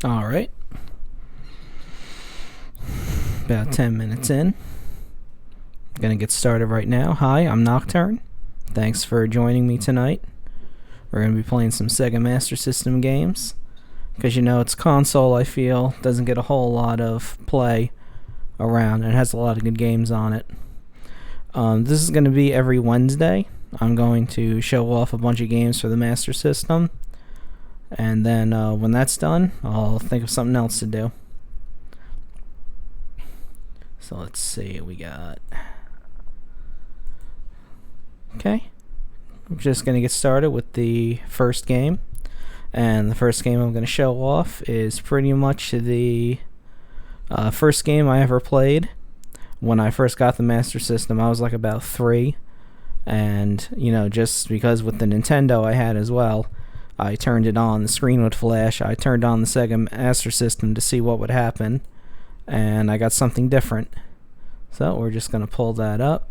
Alright. About 10 minutes in. I'm gonna get started right now. Hi, I'm Nocturne. Thanks for joining me tonight. We're gonna be playing some Sega Master System games. Because it's console, I feel, doesn't get a whole lot of play around, and it has a lot of good games on it. This is going to be every Wednesday. I'm going to show off a bunch of games for the Master System, and then when that's done, I'll think of something else to do. So let's see, we got... Okay, I'm just going to get started with the first game. And the first game I'm going to show off is pretty much the first game I ever played. When I first got the Master System, I was like about 3. And, just because with the Nintendo I had as well, I turned it on, the screen would flash. I turned on the Sega Master System to see what would happen. And I got something different. So we're just going to pull that up.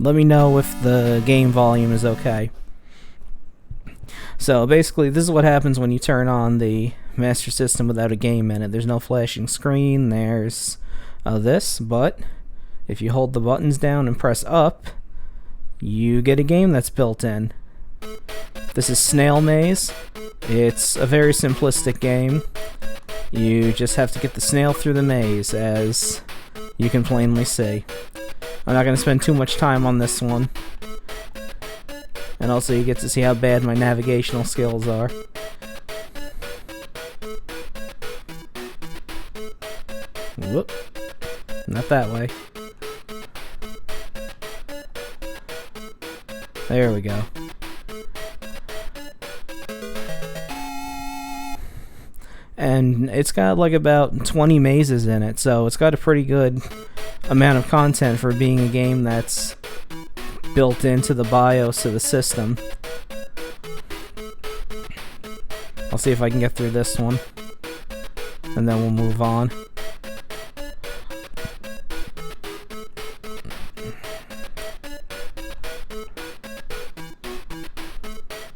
Let me know if the game volume is okay. So basically, this is what happens when you turn on the Master System without a game in it. There's no flashing screen, there's this, but if you hold the buttons down and press up, you get a game that's built in. This is Snail Maze. It's a very simplistic game. You just have to get the snail through the maze, as you can plainly see. I'm not going to spend too much time on this one. And also you get to see how bad my navigational skills are. Whoop. Not that way. There we go. And it's got like about 20 mazes in it, so it's got a pretty good amount of content for being a game that's built into the BIOS of the system. I'll see if I can get through this one, and then we'll move on.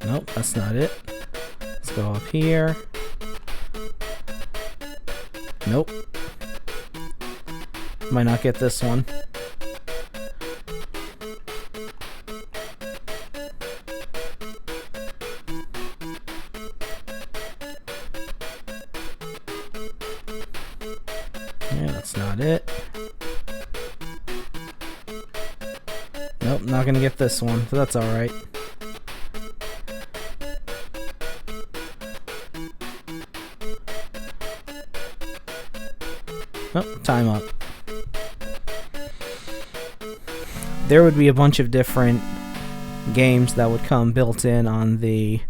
Nope, that's not it. Let's go up here. Nope. Might not get this one. Yeah, that's not it. Nope, not gonna get this one, so that's alright. Oh, time up. There would be a bunch of different games that would come built in on the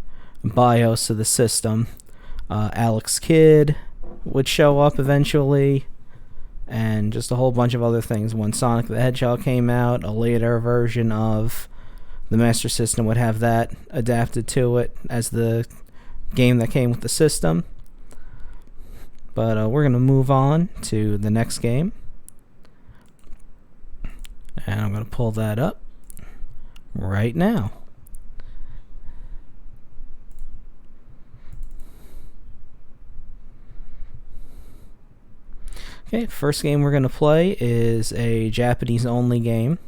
BIOS of the system. Alex Kidd would show up eventually, and just a whole bunch of other things. When Sonic the Hedgehog came out, a later version of the Master System would have that adapted to it as the game that came with the system. But we're going to move on to the next game. And I'm going to pull that up right now. Okay, first game we're going to play is a Japanese-only game.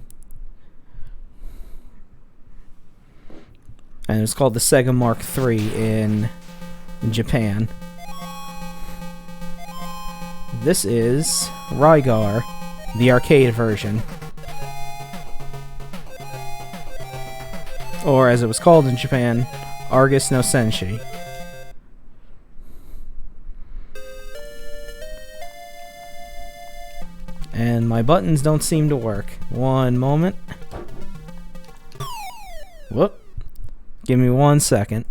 And it's called the Sega Mark III in Japan. This is Rygar, the arcade version. Or as it was called in Japan, Argus no Senshi. And my buttons don't seem to work. One moment. Whoop. Give me 1 second.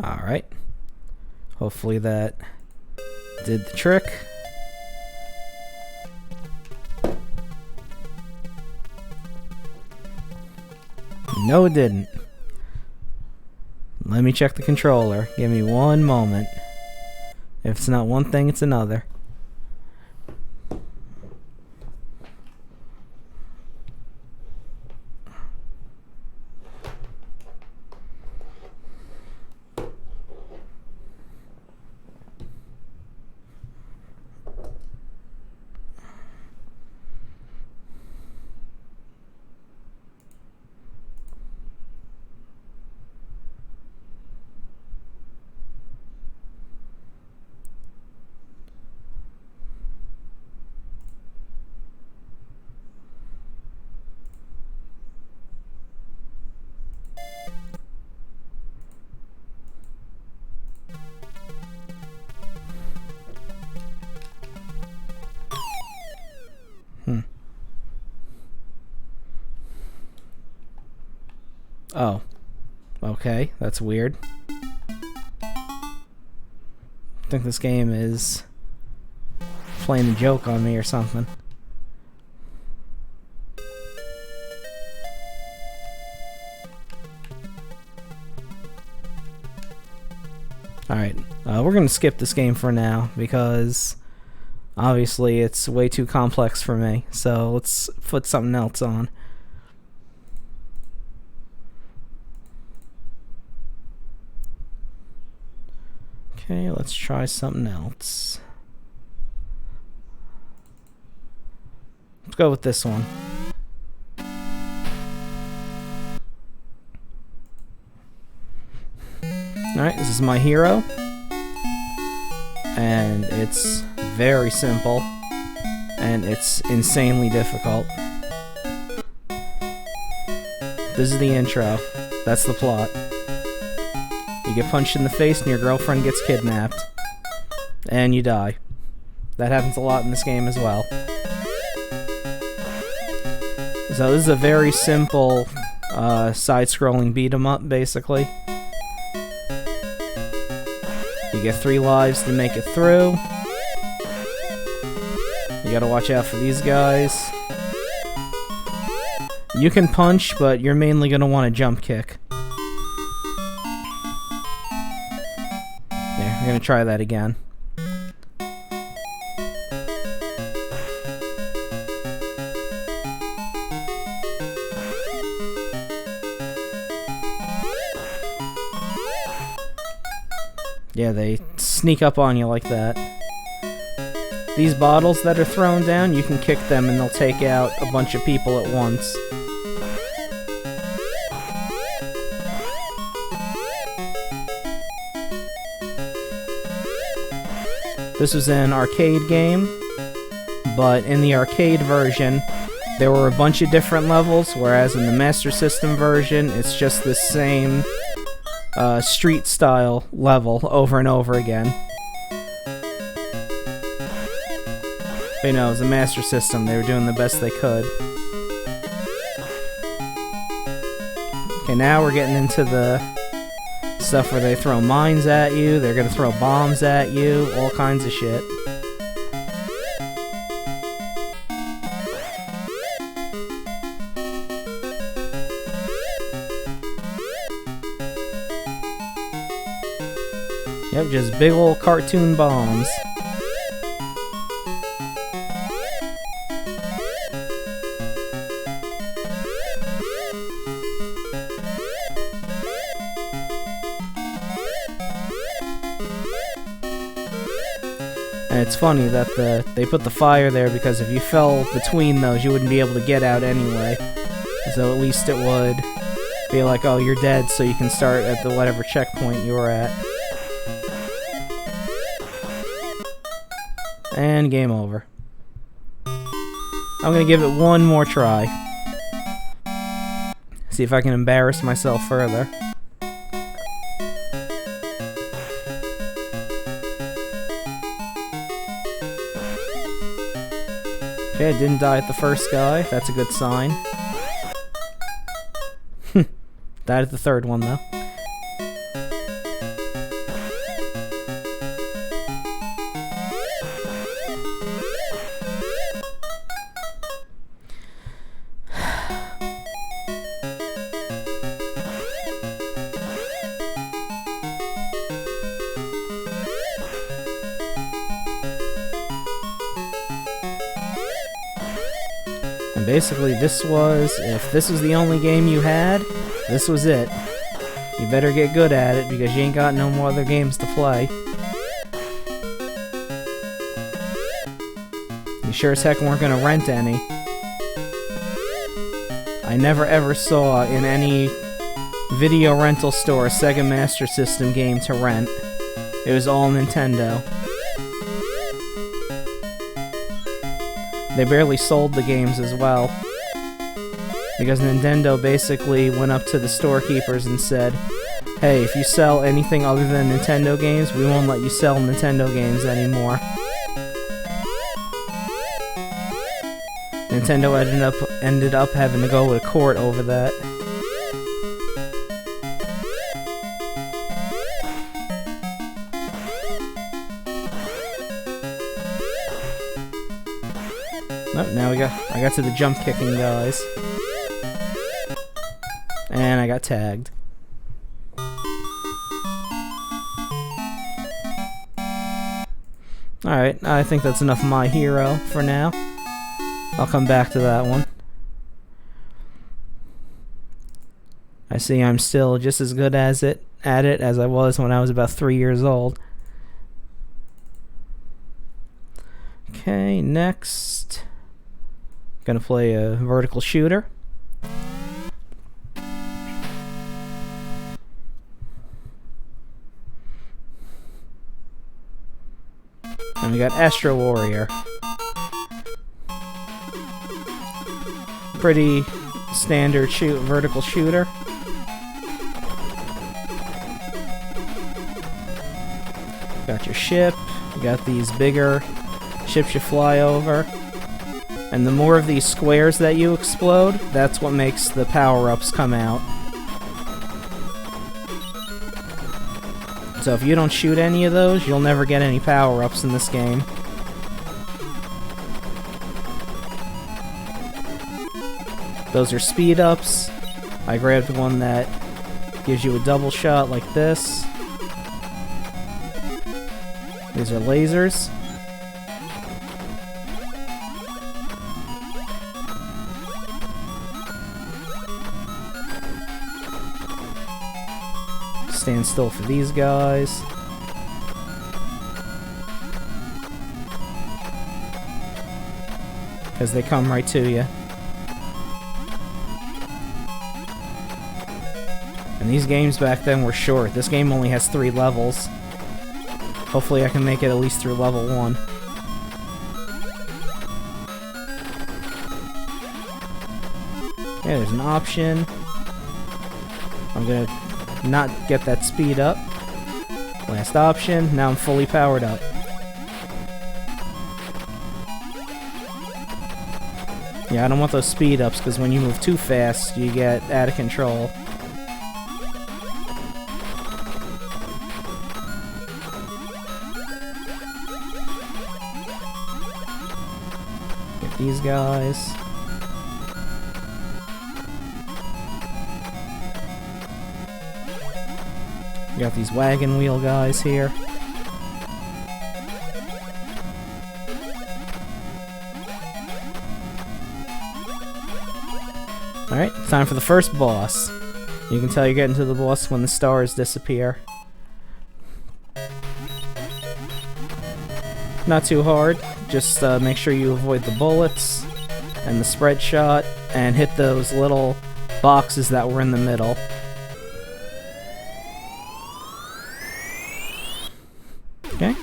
Alright. Hopefully that Did the trick. No, it didn't. Let me check the controller. Give me one moment. If it's not one thing, it's another. Oh. Okay, that's weird. I think this game is playing a joke on me or something. Alright, we're gonna skip this game for now because obviously it's way too complex for me. So let's put something else on. Okay, let's try something else. Let's go with this one. Alright, this is my hero. And it's very simple. And it's insanely difficult. This is the intro. That's the plot. You get punched in the face and your girlfriend gets kidnapped. And you die. That happens a lot in this game as well. So this is a very simple side-scrolling beat-em-up, basically. You get 3 lives to make it through. You gotta watch out for these guys. You can punch, but you're mainly gonna want to jump kick. There, we're gonna try that again. Yeah, they sneak up on you like that. These bottles that are thrown down, you can kick them and they'll take out a bunch of people at once. This was an arcade game, but in the arcade version, there were a bunch of different levels, whereas in the Master System version, it's just the same street-style level over and over again. But you know, it was a Master System, they were doing the best they could. Okay, now we're getting into the stuff where they throw mines at you, they're gonna throw bombs at you, all kinds of shit. Yep, just big ol' cartoon bombs. And it's funny that they put the fire there because if you fell between those, you wouldn't be able to get out anyway. So at least it would be like, oh, you're dead, so you can start at the whatever checkpoint you were at. And game over. I'm gonna give it one more try. See if I can embarrass myself further. Okay, I didn't die at the first guy. That's a good sign. Died at the third one, though. And basically this was, if this was the only game you had, this was it. You better get good at it because you ain't got no more other games to play. You sure as heck weren't gonna rent any. I never ever saw in any video rental store a Sega Master System game to rent. It was all Nintendo. They barely sold the games as well, because Nintendo basically went up to the storekeepers and said, hey, if you sell anything other than Nintendo games, we won't let you sell Nintendo games anymore. Nintendo ended up having to go to court over that. Oh, now I got to the jump kicking guys. And I got tagged. Alright, I think that's enough of My Hero for now. I'll come back to that one. I see I'm still just as good at it as I was when I was about 3 years old. Okay, next. Gonna play a vertical shooter. And we got Astro Warrior. Pretty standard vertical shooter. Got your ship. You got these bigger ships you fly over. And the more of these squares that you explode, that's what makes the power-ups come out. So if you don't shoot any of those, you'll never get any power-ups in this game. Those are speed-ups. I grabbed one that gives you a double shot like this. These are lasers. Stand still for these guys. Because they come right to you. And these games back then were short. This game only has 3 levels. Hopefully I can make it at least through level 1. Okay, there's an option. I'm gonna not get that speed up. Last option. Now I'm fully powered up. Yeah, I don't want those speed ups because when you move too fast, you get out of control. Get these guys. Got these wagon wheel guys here. Alright, time for the first boss. You can tell you're getting to the boss when the stars disappear. Not too hard, just make sure you avoid the bullets and the spread shot and hit those little boxes that were in the middle. Okay.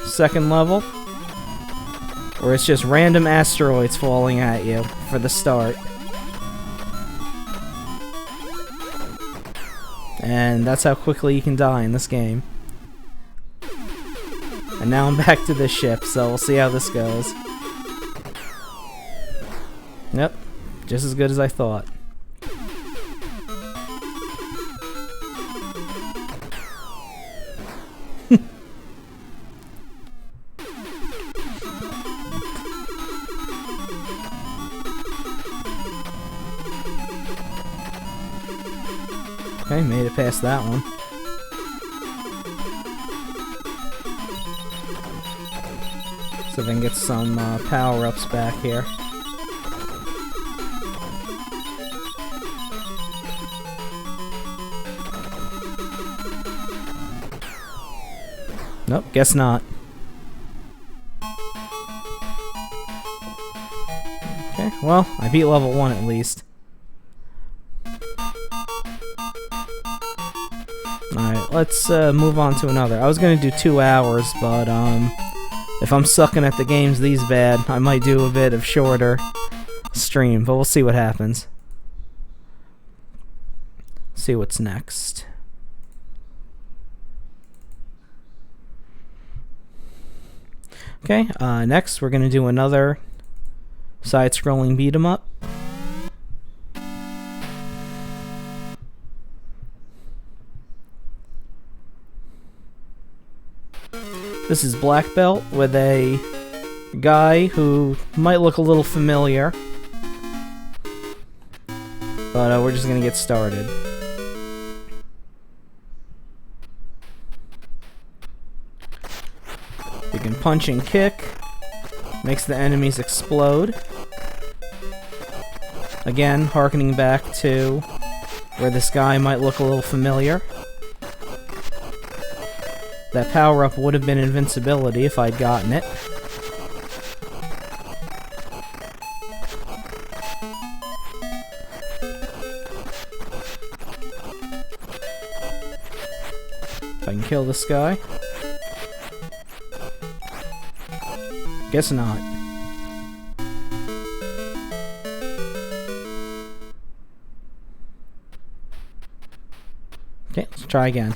Second level, where it's just random asteroids falling at you for the start. And that's how quickly you can die in this game. And now I'm back to this ship, so we'll see how this goes. Yep, just as good as I thought. Okay, made it past that one. So if I can get some power-ups back here. Nope, guess not. Okay, well, I beat level 1 at least. Alright, let's move on to another. I was gonna do 2 hours, but if I'm sucking at the games these bad, I might do a bit of shorter stream, but we'll see what happens. See what's next. Okay, next we're gonna do another side-scrolling beat 'em up. This is Black Belt with a guy who might look a little familiar, but we're just gonna get started. You can punch and kick, makes the enemies explode. Again, harkening back to where this guy might look a little familiar. That power-up would have been invincibility if I'd gotten it. If I can kill this guy. Guess not. Okay, let's try again.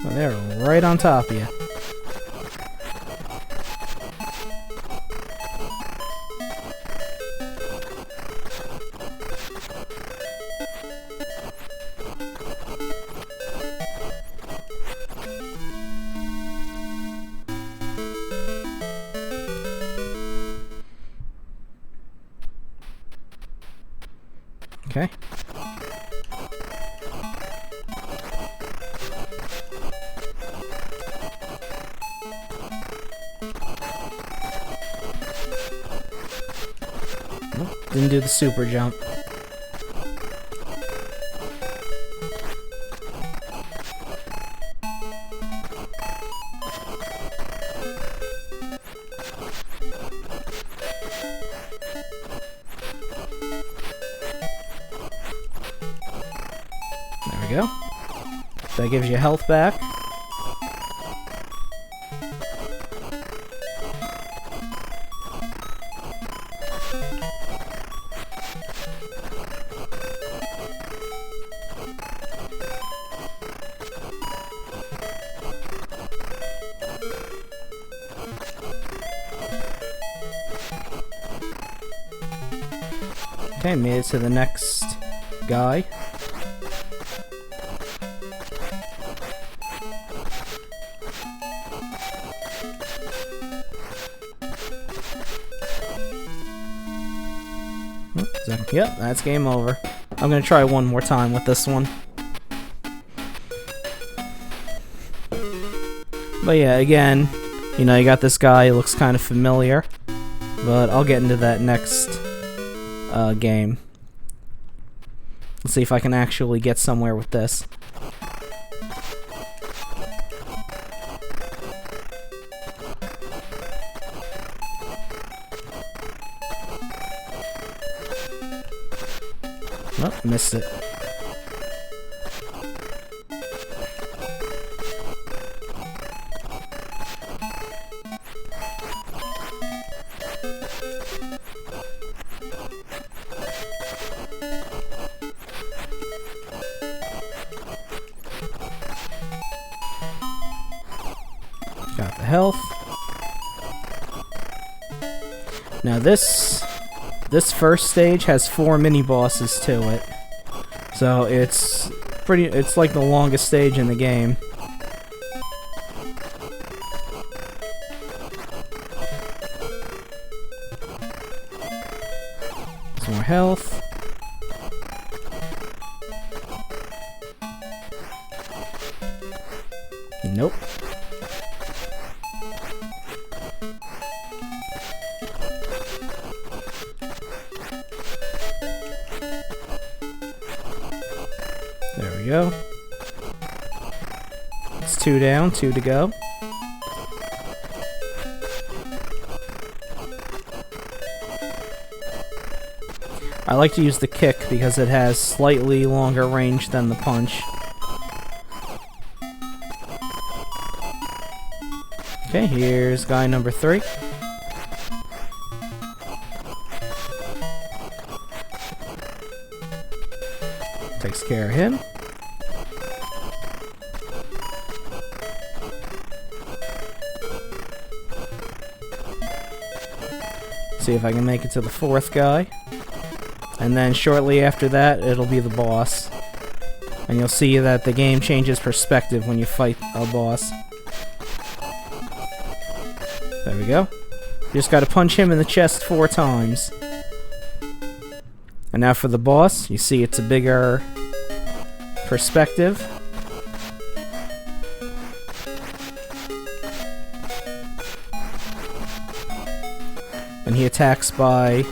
Well, they're right on top of you. Okay. Nope, didn't do the super jump. There we go. That gives you health back. Okay, made it to the next guy. Yep, that's game over. I'm gonna try one more time with this one. But yeah, again, you know, you got this guy who looks kind of familiar. But I'll get into that next game. Let's see if I can actually get somewhere with this. Oh, missed it. Got the health. Now this first stage has 4 mini bosses to it. So it's like the longest stage in the game. Some more health. Nope. we go. It's 2 down, 2 to go. I like to use the kick because it has slightly longer range than the punch. Okay, here's guy number 3. Takes care of him. See if I can make it to the 4th guy. And then shortly after that, it'll be the boss. And you'll see that the game changes perspective when you fight a boss. There we go. You just gotta punch him in the chest 4 times. And now for the boss, you see it's a bigger perspective. And he attacks by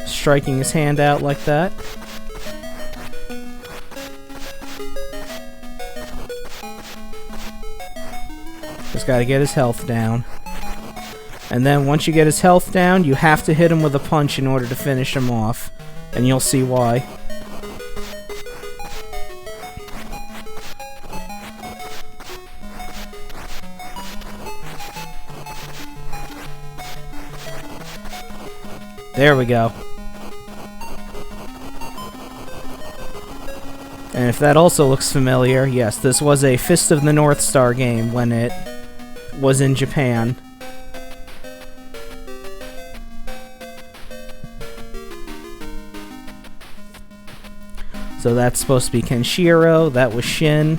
striking his hand out like that. Just gotta get his health down. And then once you get his health down, you have to hit him with a punch in order to finish him off. And you'll see why. There we go. And if that also looks familiar, yes, this was a Fist of the North Star game when it was in Japan. So that's supposed to be Kenshiro, that was Shin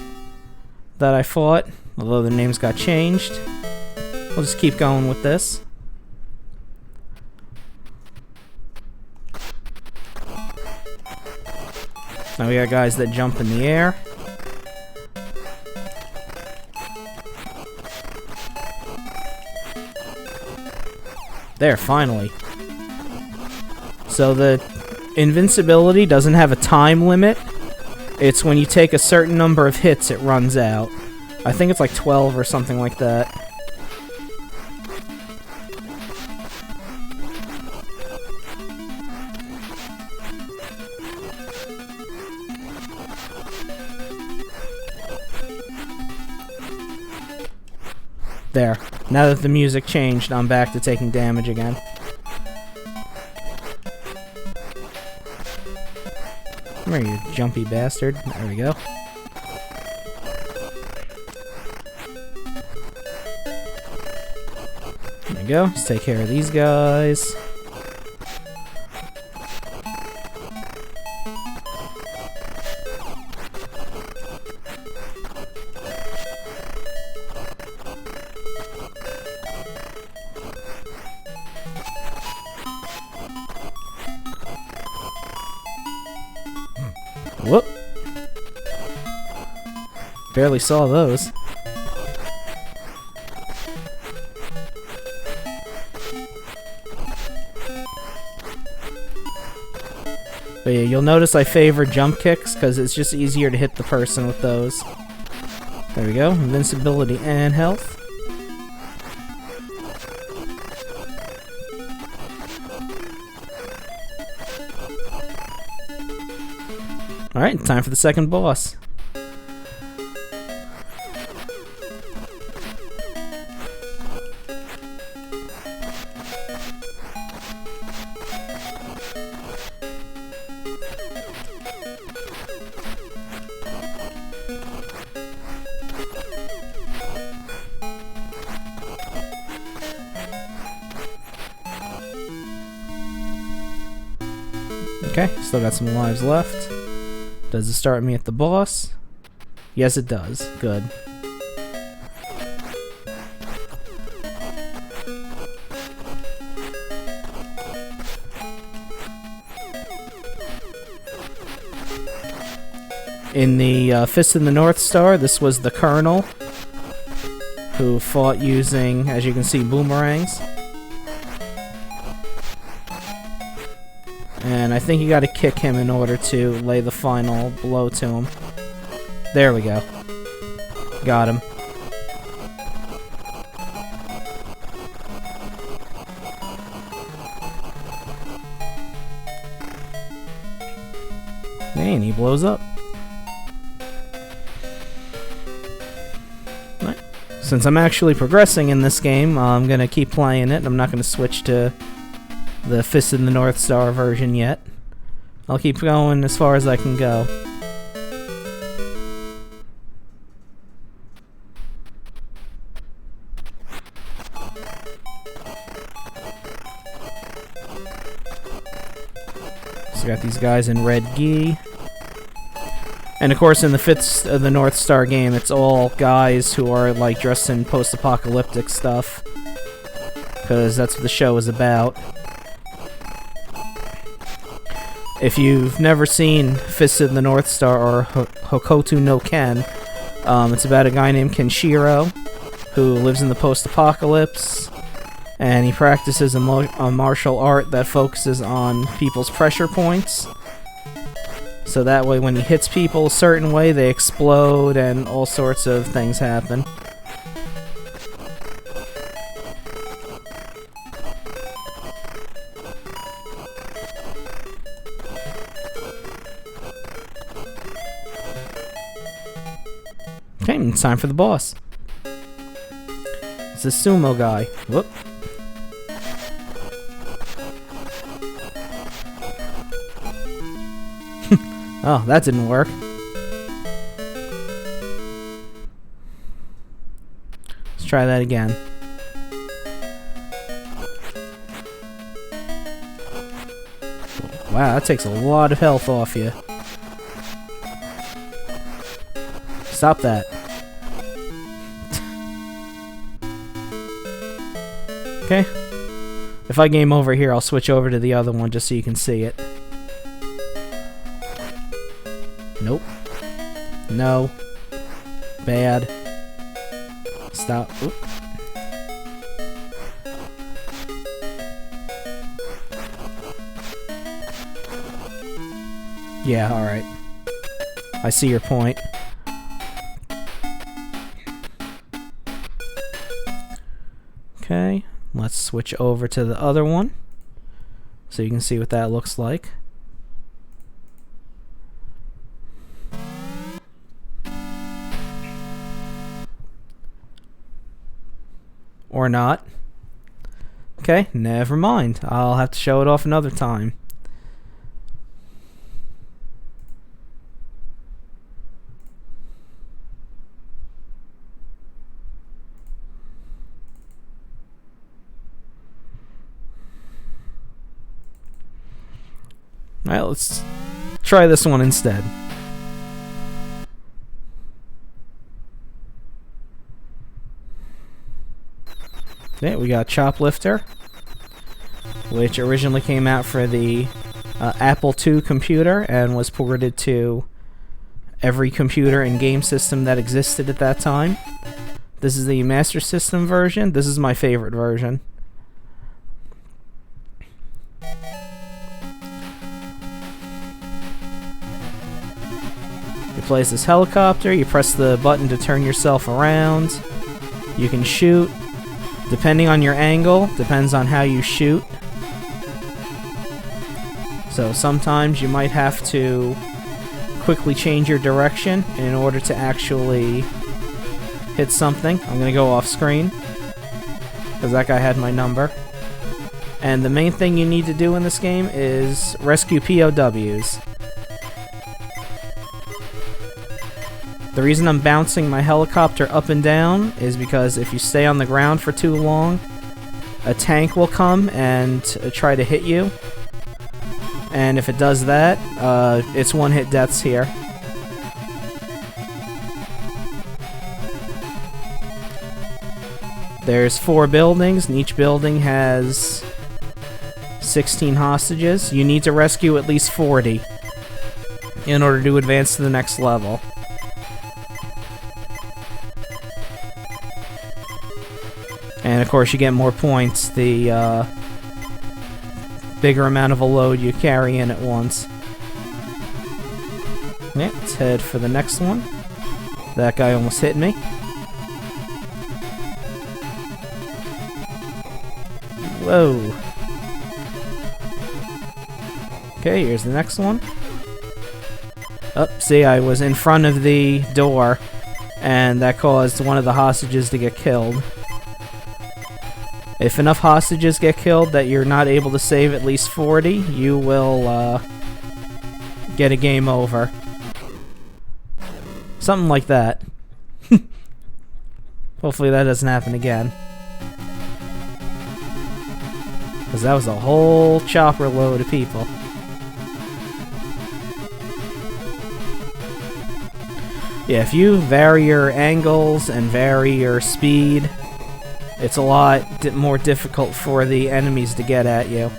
that I fought, although the names got changed. We'll just keep going with this. Now we got guys that jump in the air. There, finally. So the invincibility doesn't have a time limit. It's when you take a certain number of hits, it runs out. I think it's like 12 or something like that. There. Now that the music changed, I'm back to taking damage again. Come here, you jumpy bastard. There we go. There we go. Let's take care of these guys. Whoop. Barely saw those. But yeah, you'll notice I favor jump kicks because it's just easier to hit the person with those. There we go. Invincibility and health. Alright, time for the second boss. Okay, still got some lives left. Does it start me at the boss? Yes, it does. Good. In the Fist of the North Star, this was the Colonel, who fought using, as you can see, boomerangs. And I think you gotta kick him in order to lay the final blow to him. There we go. Got him. And he blows up. Right. Since I'm actually progressing in this game, I'm going to keep playing it. I'm not going to switch to the Fist of the North Star version yet. I'll keep going as far as I can go. So got these guys in red gi. And of course in the Fist of the North Star game, it's all guys who are like dressed in post-apocalyptic stuff. Because that's what the show is about. If you've never seen Fist of the North Star or Hokuto no Ken, it's about a guy named Kenshiro who lives in the post-apocalypse, and he practices a martial art that focuses on people's pressure points. So that way when he hits people a certain way, they explode and all sorts of things happen. Okay, it's time for the boss. It's a sumo guy. Whoop. Oh, that didn't work. Let's try that again. Wow, that takes a lot of health off you. Stop that. Okay. If I game over here, I'll switch over to the other one just so you can see it. Nope. No. Bad. Stop. Oop. Yeah, alright. I see your point. Okay, let's switch over to the other one so you can see what that looks like. Or not. Okay, never mind. I'll have to show it off another time. Alright, let's try this one instead. Okay, we got Choplifter, which originally came out for the Apple II computer and was ported to every computer and game system that existed at that time. This is the Master System version. This is my favorite version. You place this helicopter, you press the button to turn yourself around, you can shoot. Depending on your angle, depends on how you shoot. So sometimes you might have to quickly change your direction in order to actually hit something. I'm gonna go off screen because that guy had my number. And the main thing you need to do in this game is rescue POWs. The reason I'm bouncing my helicopter up and down is because if you stay on the ground for too long, a tank will come and try to hit you. And if it does that, it's one-hit deaths here. There's 4 buildings, and each building has 16 hostages. You need to rescue at least 40 in order to advance to the next level. And of course you get more points the bigger amount of a load you carry in at once. Yeah, let's head for the next one. That guy almost hit me. Whoa. Okay, here's the next one. Oh, see, I was in front of the door, and that caused one of the hostages to get killed. If enough hostages get killed that you're not able to save at least 40, you will get a game over. Something like that. Hopefully that doesn't happen again. Because that was a whole chopper load of people. Yeah, if you vary your angles and vary your speed, it's a lot more difficult for the enemies to get at you.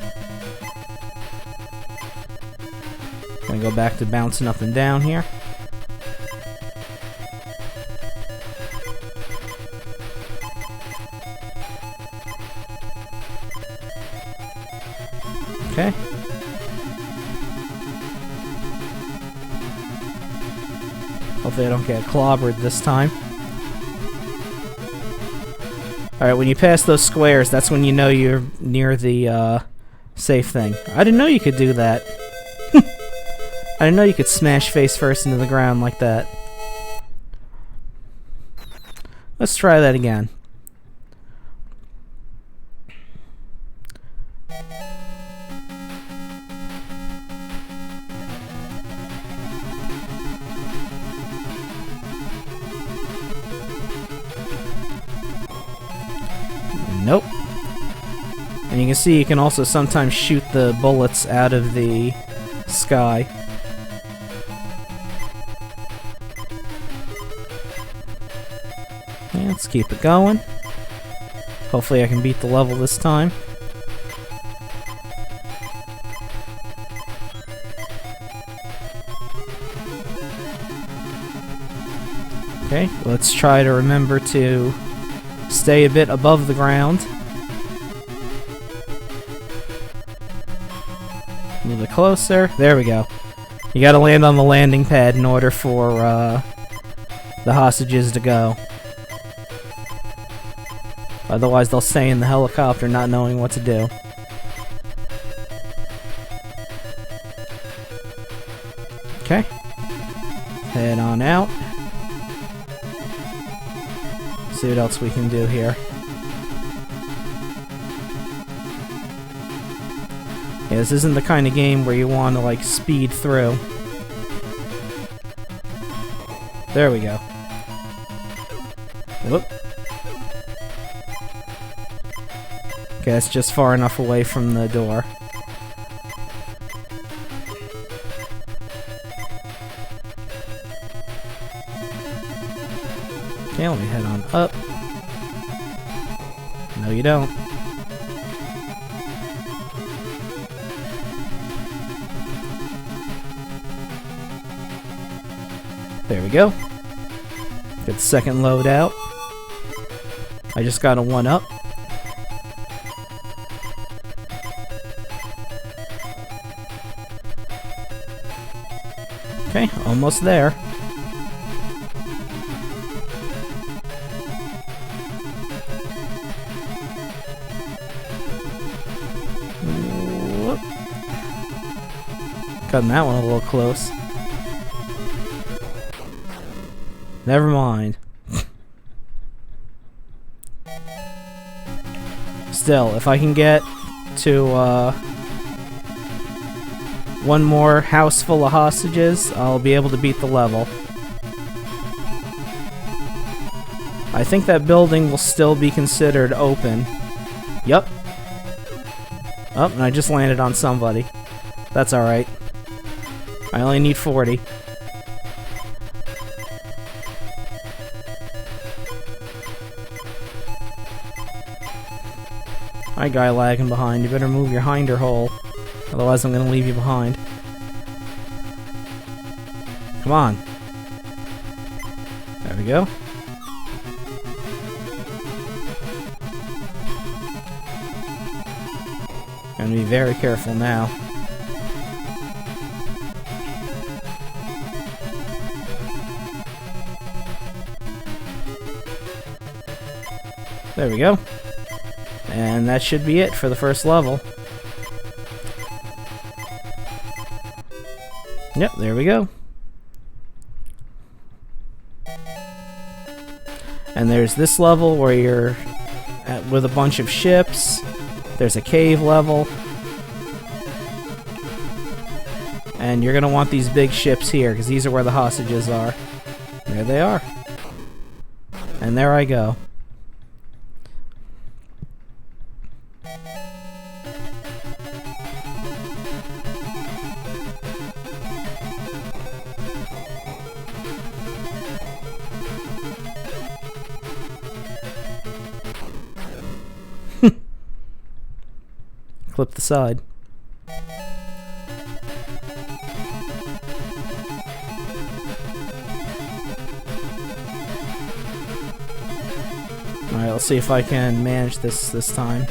Gonna go back to bouncing up and down here. Okay. Hopefully I don't get clobbered this time. Alright, when you pass those squares, that's when you know you're near the safe thing. I didn't know you could do that. I didn't know you could smash face first into the ground like that. Let's try that again. Nope. And you can see you can also sometimes shoot the bullets out of the sky. Yeah, let's keep it going. Hopefully I can beat the level this time. Okay, let's try to remember to stay a bit above the ground. A little bit closer. There we go. You gotta land on the landing pad in order for the hostages to go. Otherwise they'll stay in the helicopter not knowing what to do. Okay. Head on out. See what else we can do here. Yeah, this isn't the kind of game where you want to like speed through. There we go. Whoop. Okay, that's just far enough away from the door. Okay, let me head on up. No, you don't. There we go. Get the second load out. I just got a 1-up. Okay, almost there. Whoop. Cutting that one a little close. Never mind. Still, if I can get to one more house full of hostages, I'll be able to beat the level. I think that building will still be considered open. Yup. Oh, and I just landed on somebody. That's alright. I only need 40. Hi, guy lagging behind. You better move your hinder hole. Otherwise, I'm gonna leave you behind. Come on. There we go. Gotta be very careful now. There we go. And that should be it for the first level. Yep, there we go. And there's this level where you're with a bunch of ships. There's a cave level. And you're going to want these big ships here, because these are where the hostages are. There they are. And there I go. Clip the side. Alright, let's see if I can manage this time.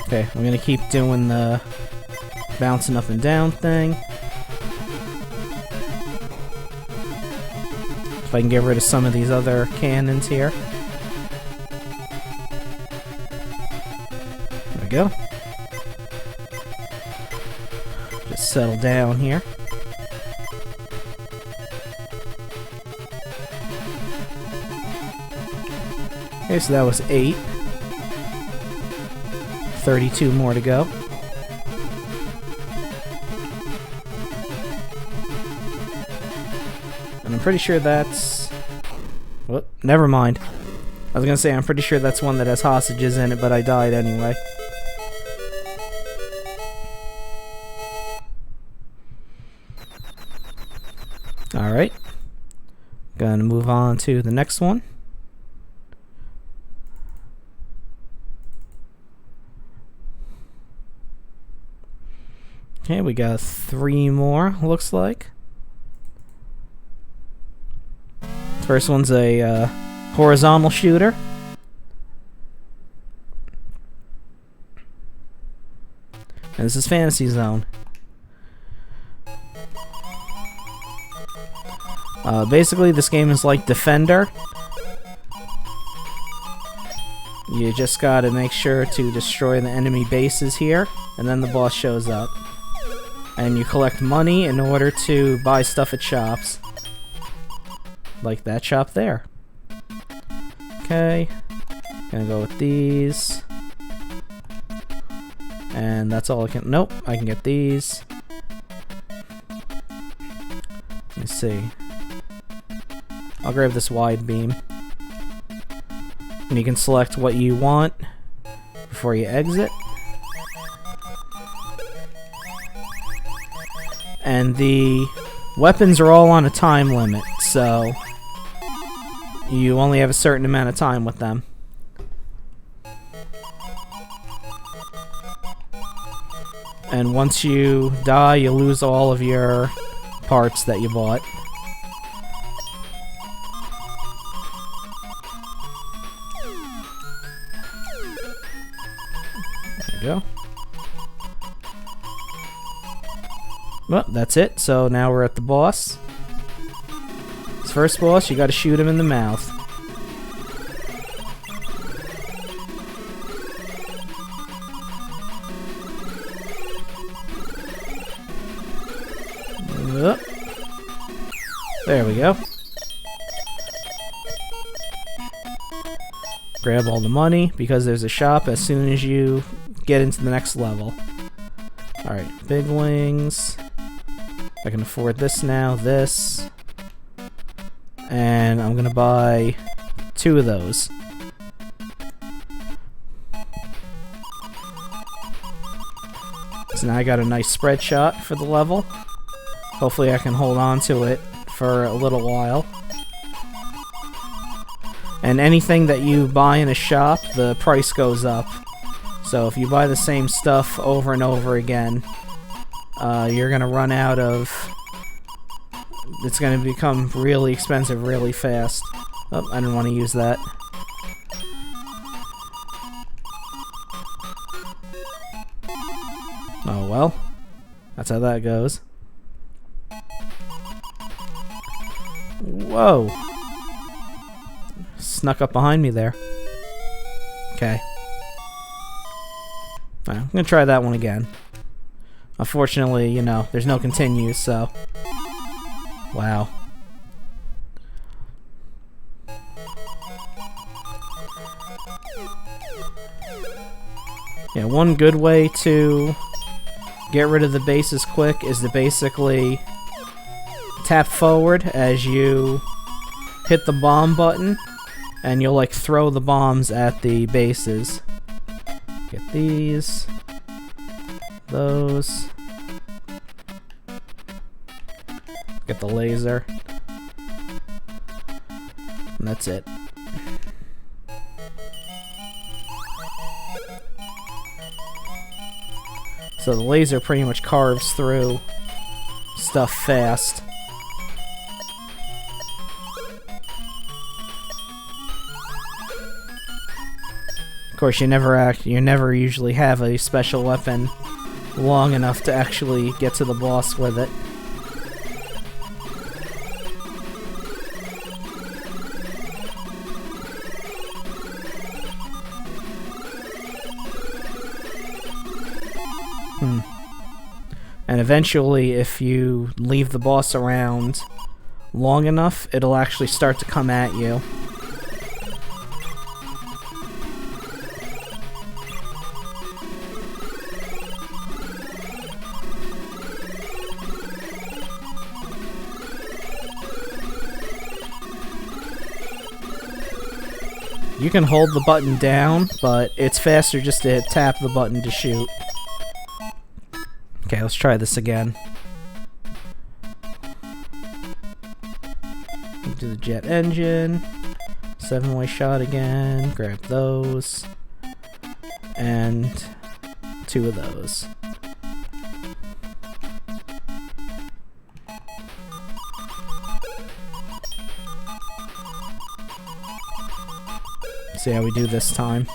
Okay, I'm gonna keep doing the bouncing up and down thing. If I can get rid of some of these other cannons here. There we go. Just settle down here. Okay, so that was 8. 32 more to go. And I'm pretty sure that's... Whoop, never mind. I was gonna say, I'm pretty sure that's one that has hostages in it, but I died anyway. Alright. Gonna move on to the next one. Okay, we got 3 more, looks like. First one's a horizontal shooter. And this is Fantasy Zone. Basically, this game is like Defender. You just gotta make sure to destroy the enemy bases here, and then the boss shows up. And you collect money in order to buy stuff at shops. Like that shop there. Okay. Gonna go with these. And that's all I can... Nope, I can get these. Let's see. I'll grab this wide beam. And you can select what you want before you exit. And the weapons are all on a time limit, so you only have a certain amount of time with them. And once you die, you lose all of your parts that you bought. There you go. Well, that's it. So now we're at the boss. This first boss, you gotta shoot him in the mouth. There we go. Grab all the money, because there's a shop as soon as you get into the next level. Alright, big wings. I can afford this now, this. And I'm gonna buy 2 of those. So now I got a nice spread shot for the level. Hopefully I can hold on to it for a little while. And anything that you buy in a shop, the price goes up. So if you buy the same stuff over and over again, you're gonna run out of... It's gonna become really expensive really fast. Oh, I didn't want to use that. Oh well. That's how that goes. Whoa. snuck up behind me there. Okay. Alright, I'm gonna try that one again. Unfortunately, you know, there's no continues, so... Wow. Yeah, one good way to get rid of the bases quick is to basically tap forward as you hit the bomb button, and you'll like throw the bombs at the bases. Get these, those, get the laser, and that's it. So the laser pretty much carves through stuff fast. Of course, you never usually have a special weapon long enough to actually get to the boss with it. And eventually, if you leave the boss around long enough, it'll actually start to come at you. You can hold the button down, but it's faster just to tap the button to shoot. Okay, let's try this again. Do the jet engine. 7-way shot again. Grab those. And 2 of those. See how we do this time.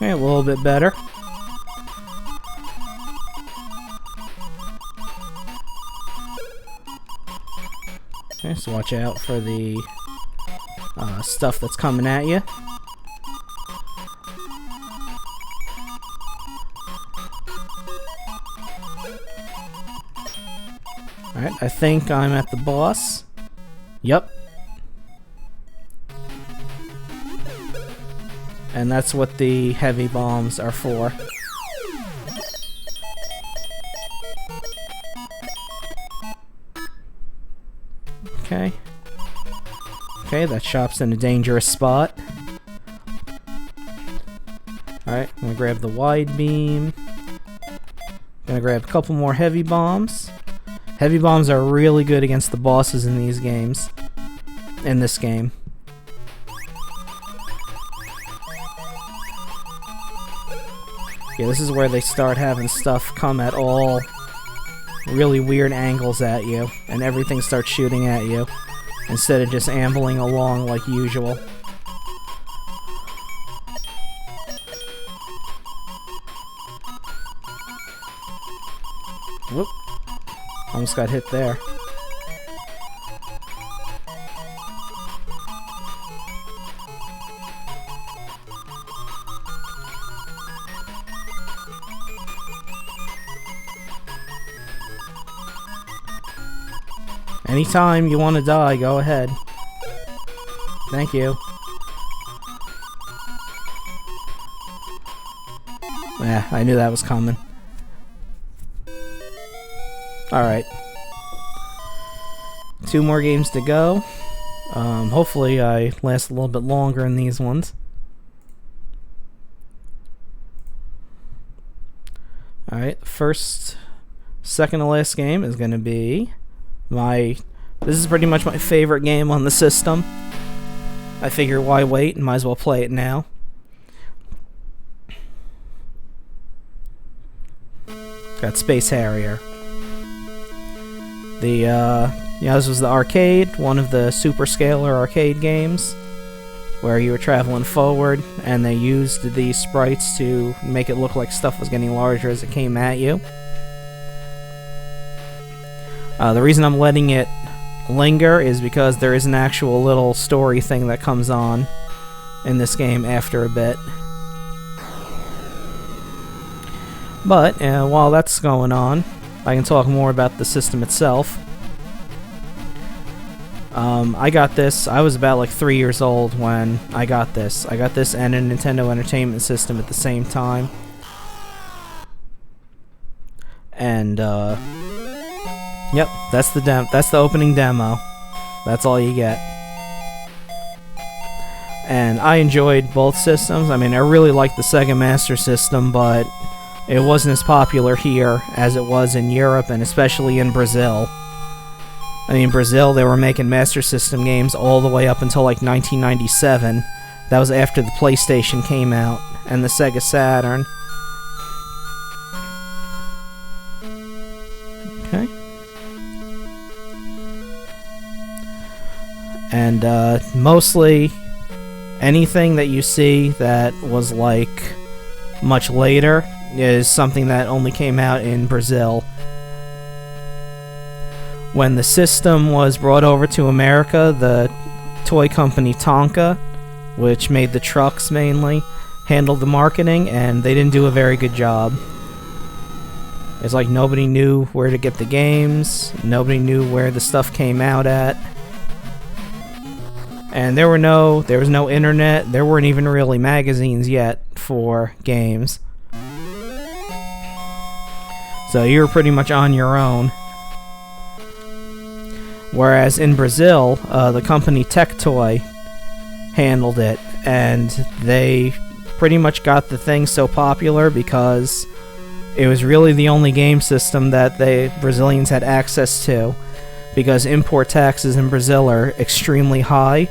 Okay, a little bit better. Okay, so watch out for the stuff that's coming at you. Alright, I think I'm at the boss. Yep. And that's what the heavy bombs are for. Okay. Okay, that shop's in a dangerous spot. Alright, I'm gonna grab the wide beam. Gonna grab a couple more heavy bombs. Heavy bombs are really good against the bosses in these games. In this game. Yeah, this is where they start having stuff come at all really weird angles at you, and everything starts shooting at you, instead of just ambling along like usual. Whoop. Almost got hit there. Anytime you want to die, go ahead. Thank you. Yeah, I knew that was coming. Alright. 2 more games to go. Hopefully I last a little bit longer in these ones. Alright, second to last game is going to be this is pretty much my favorite game on the system. I figure why wait, might as well play it now. Got Space Harrier. This was the arcade, one of the super scalar arcade games, where you were traveling forward, and they used these sprites to make it look like stuff was getting larger as it came at you. The reason I'm letting it linger is because there is an actual little story thing that comes on in this game after a bit. But while that's going on, I can talk more about the system itself. I got this, I was about like 3 years old when I got this. I got this and a Nintendo Entertainment System at the same time. And yep, that's the opening demo. That's all you get. And I enjoyed both systems. I mean, I really liked the Sega Master System, but it wasn't as popular here as it was in Europe and especially in Brazil. I mean, in Brazil, they were making Master System games all the way up until like 1997. That was after the PlayStation came out and the Sega Saturn. Okay. And mostly anything that you see that was like much later is something that only came out in Brazil. When the system was brought over to America, the toy company Tonka, which made the trucks mainly, handled the marketing, and they didn't do a very good job. It's like nobody knew where to get the games, nobody knew where the stuff came out at. And there was no internet, there weren't even really magazines yet for games. So you were pretty much on your own. Whereas in Brazil, the company Tectoy handled it, and they pretty much got the thing so popular because it was really the only game system that the Brazilians had access to, because import taxes in Brazil are extremely high.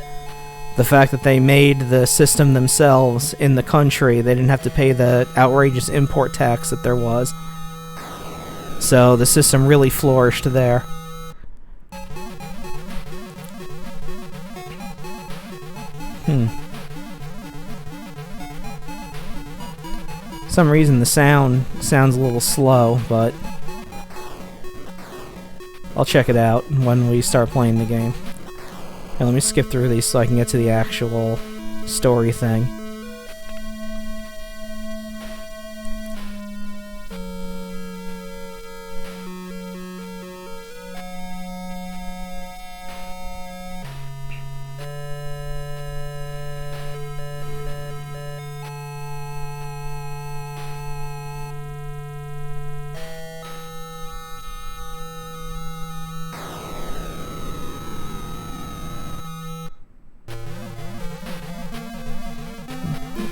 The fact that they made the system themselves in the country, they didn't have to pay the outrageous import tax that there was. So the system really flourished there. For some reason the sound sounds a little slow, but I'll check it out when we start playing the game. And let me skip through these so I can get to the actual story thing.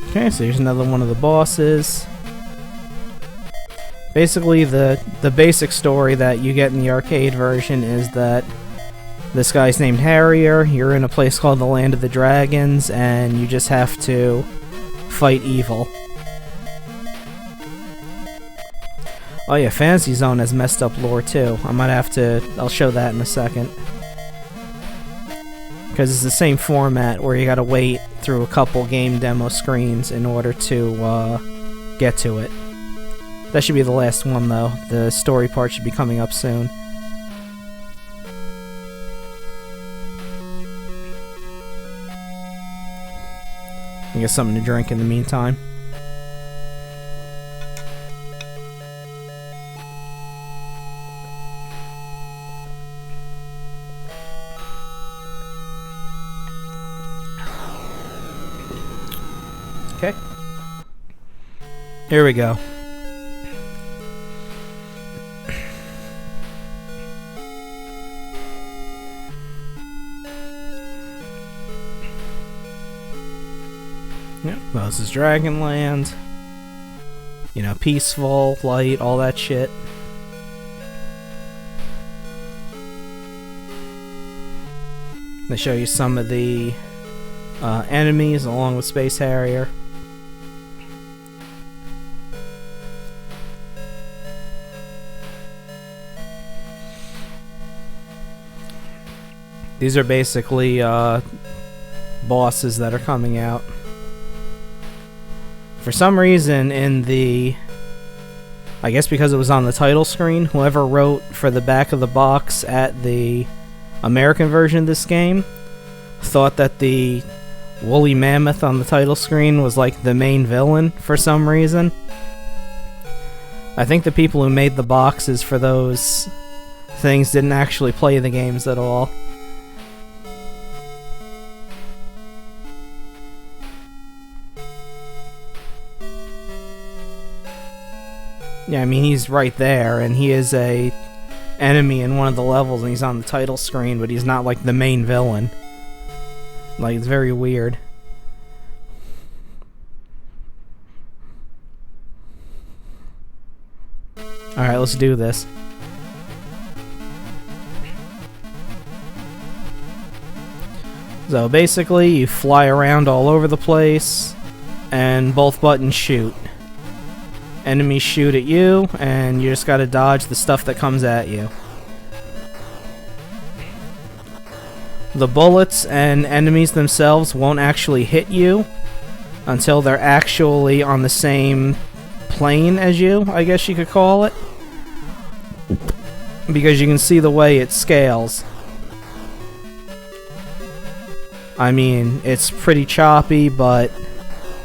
Okay, so here's another one of the bosses. Basically, the basic story that you get in the arcade version is that this guy's named Harrier, you're in a place called the Land of the Dragons, and you just have to fight evil. Oh yeah, Fantasy Zone has messed up lore too. I'll show that in a second. Because it's the same format where you gotta wait through a couple game demo screens in order to get to it. That should be the last one though. The story part should be coming up soon. I get something to drink in the meantime. Okay. Here we go. Yep, well, this is Dragonland. You know, peaceful, light, all that shit. They show you some of the enemies along with Space Harrier. These are basically bosses that are coming out. For some reason I I guess because it was on the title screen, whoever wrote for the back of the box at the American version of this game thought that the woolly mammoth on the title screen was like the main villain for some reason. I think the people who made the boxes for those things didn't actually play the games at all. Yeah, I mean, he's right there, and he is a enemy in one of the levels, and he's on the title screen, but he's not, like, the main villain. Like, it's very weird. Alright, let's do this. So, basically, you fly around all over the place, and both buttons shoot. Enemies shoot at you, and you just gotta dodge the stuff that comes at you. The bullets and enemies themselves won't actually hit you until they're actually on the same plane as you, I guess you could call it. Because you can see the way it scales. I mean, it's pretty choppy, but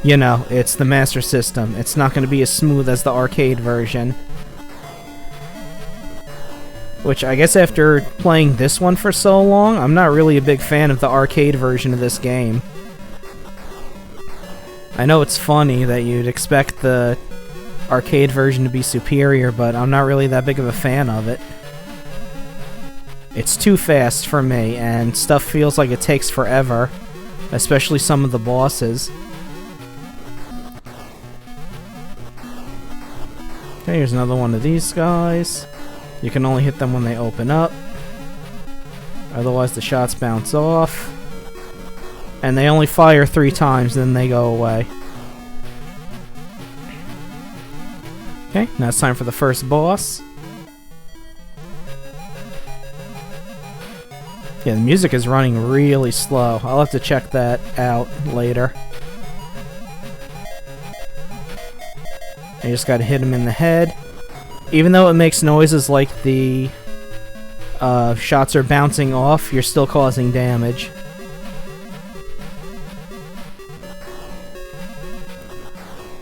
you know, it's the Master System. It's not going to be as smooth as the arcade version. Which, I guess after playing this one for so long, I'm not really a big fan of the arcade version of this game. I know it's funny that you'd expect the arcade version to be superior, but I'm not really that big of a fan of it. It's too fast for me, and stuff feels like it takes forever. Especially some of the bosses. Okay, here's another one of these guys. You can only hit them when they open up. Otherwise the shots bounce off. And they only fire 3 times, then they go away. Okay, now it's time for the first boss. Yeah, the music is running really slow. I'll have to check that out later. You just gotta hit him in the head. Even though it makes noises like the shots are bouncing off, you're still causing damage.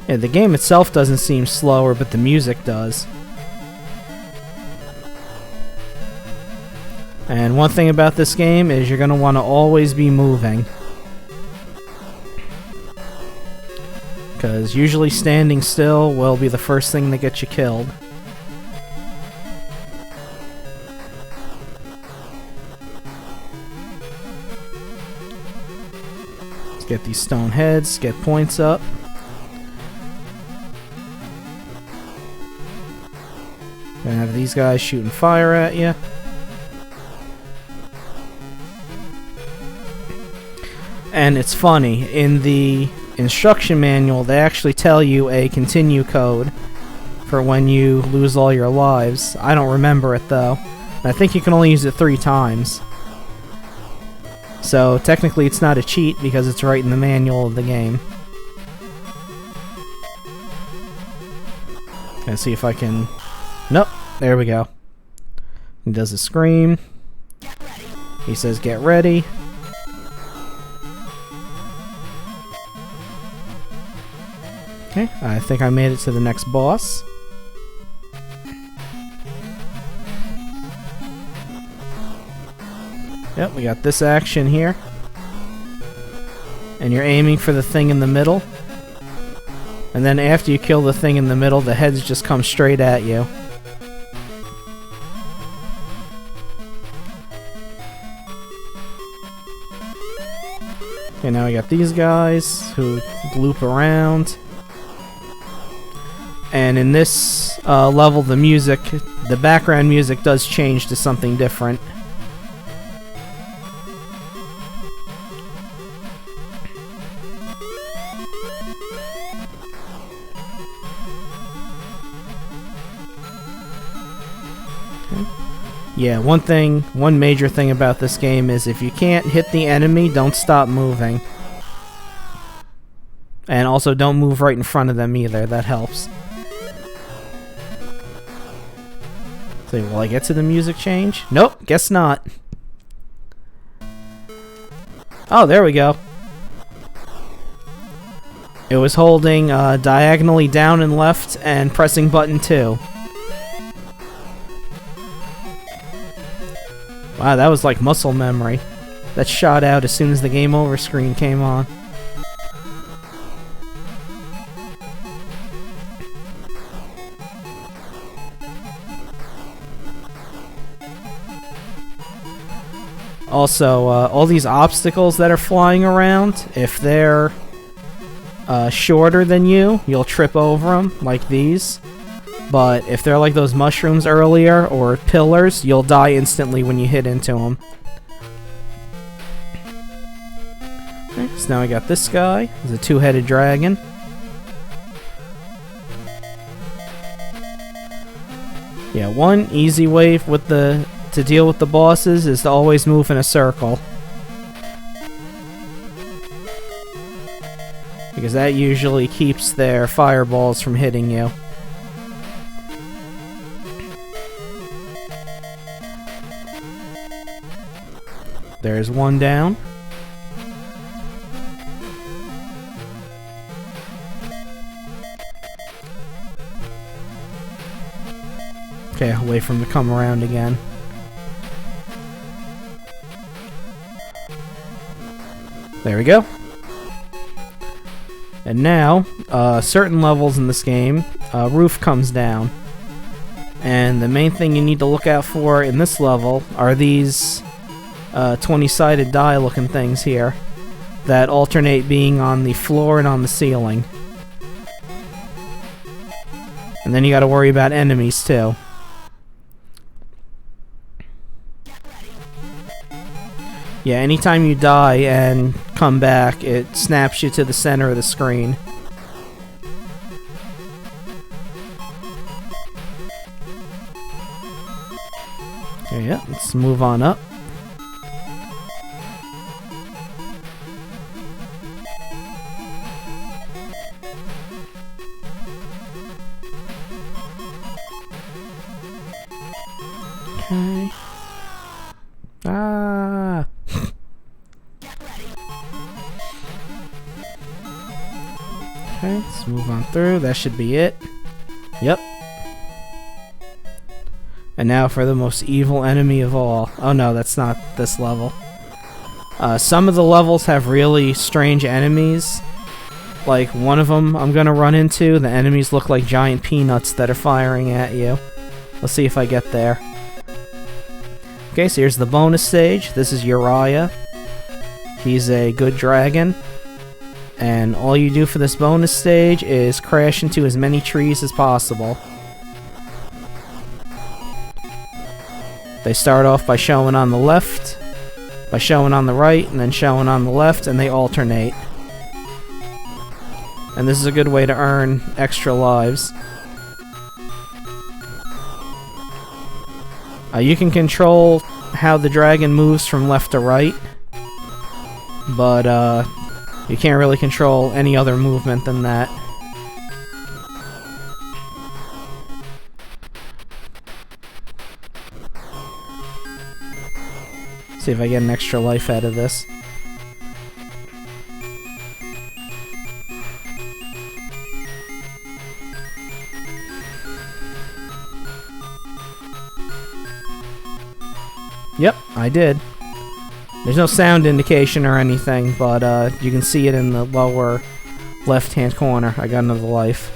Yeah, the game itself doesn't seem slower, but the music does. And one thing about this game is you're gonna want to always be moving. Because usually standing still will be the first thing that gets you killed. Let's get these stone heads, get points up. Gonna have these guys shooting fire at you. And it's funny, in the instruction manual, they actually tell you a continue code for when you lose all your lives. I don't remember it though. I think you can only use it 3 times. So technically it's not a cheat because it's right in the manual of the game. Let's see if I can... Nope, there we go. He does a scream. He says get ready. Okay, I think I made it to the next boss. Yep, we got this action here. And you're aiming for the thing in the middle. And then after you kill the thing in the middle, the heads just come straight at you. Okay, now we got these guys who loop around. And in this level, the music, the background music does change to something different. Yeah, one major thing about this game is if you can't hit the enemy, don't stop moving. And also don't move right in front of them either, that helps. So, will I get to the music change? Nope, guess not. Oh, there we go. It was holding diagonally down and left and pressing button 2. Wow, that was like muscle memory. That shot out as soon as the game over screen came on. Also, all these obstacles that are flying around, if they're shorter than you, you'll trip over them, like these. But if they're like those mushrooms earlier, or pillars, you'll die instantly when you hit into them. Okay, so now I got this guy. He's a 2-headed dragon. Yeah, one easy way with to deal with the bosses is to always move in a circle. Because that usually keeps their fireballs from hitting you. There's one down. Okay, I'll wait for him to come around again. There we go. And now, certain levels in this game, roof comes down. And the main thing you need to look out for in this level are these 20-sided die looking things here that alternate being on the floor and on the ceiling. And then you gotta worry about enemies too. Yeah, anytime you die and come back, it snaps you to the center of the screen. Okay, yeah, let's move on up. Okay. Ah! Okay, let's move on through. That should be it. Yep. And now for the most evil enemy of all. Oh no, that's not this level. Some of the levels have really strange enemies. Like one of them I'm gonna run into, the enemies look like giant peanuts that are firing at you. Let's see if I get there. Okay, so here's the bonus stage. This is Uriah. He's a good dragon. And all you do for this bonus stage is crash into as many trees as possible. They start off by showing on the left, by showing on the right, and then showing on the left, and they alternate. And this is a good way to earn extra lives. You can control how the dragon moves from left to right, but you can't really control any other movement than that. See if I get an extra life out of this. Yep, I did. There's no sound indication or anything, but you can see it in the lower left-hand corner. I got another life.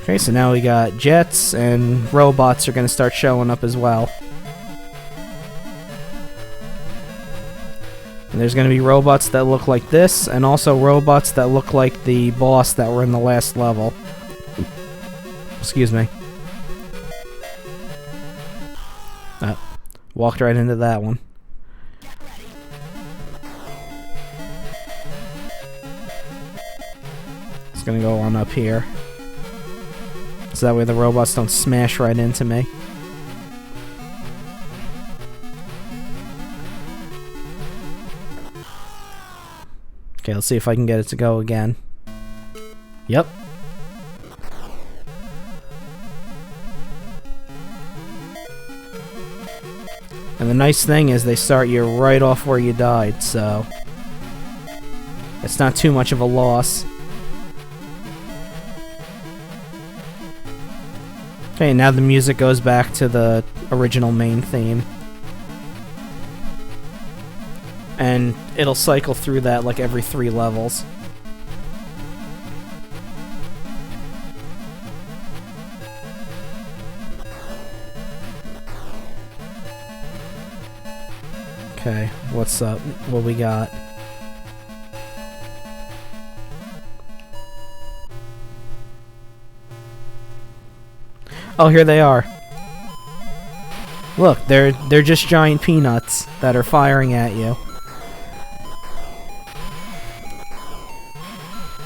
Okay, so now we got jets, and robots are going to start showing up as well. And there's going to be robots that look like this, and also robots that look like the boss that were in the last level. Excuse me. Walked right into that one. It's gonna go on up here. So that way the robots don't smash right into me. Okay, let's see if I can get it to go again. Yep. And the nice thing is they start you right off where you died, so it's not too much of a loss. Okay, now the music goes back to the original main theme. And it'll cycle through that like every 3 levels. Okay, what's up? What we got? Oh, here they are. Look, they're just giant peanuts that are firing at you.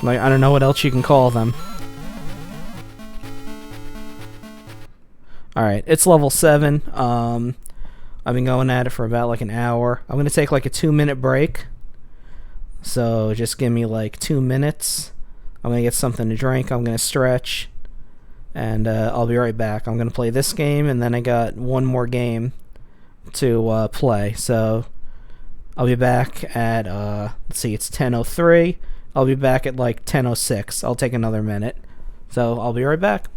Like, I don't know what else you can call them. Alright, it's level 7. I've been going at it for about like an hour. I'm gonna take like a 2-minute break. So just give me like 2 minutes. I'm gonna get something to drink. I'm gonna stretch. And I'll be right back. I'm gonna play this game, and then I got one more game to play. So I'll be back at let's see, it's 10:03. I'll be back at like 10:06. I'll take another minute. So I'll be right back.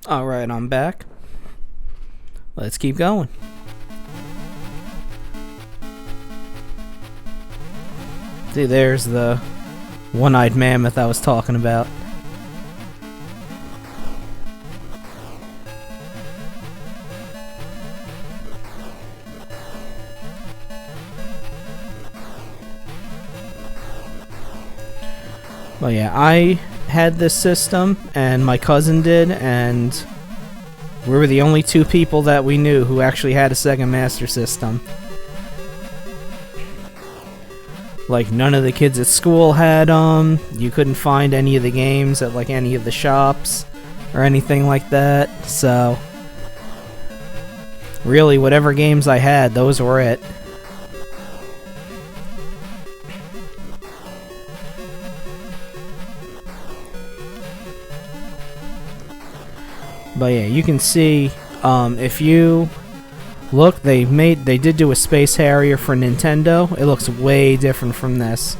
Alright, I'm back. Let's keep going. See, there's the one-eyed mammoth I was talking about. But yeah, I had this system, and my cousin did, and we were the only 2 people that we knew who actually had a Sega Master System. Like, none of the kids at school had them. You couldn't find any of the games at like any of the shops or anything like that. So really, whatever games I had, those were it. But yeah, you can see, if you look, they did do a Space Harrier for Nintendo. It looks way different from this.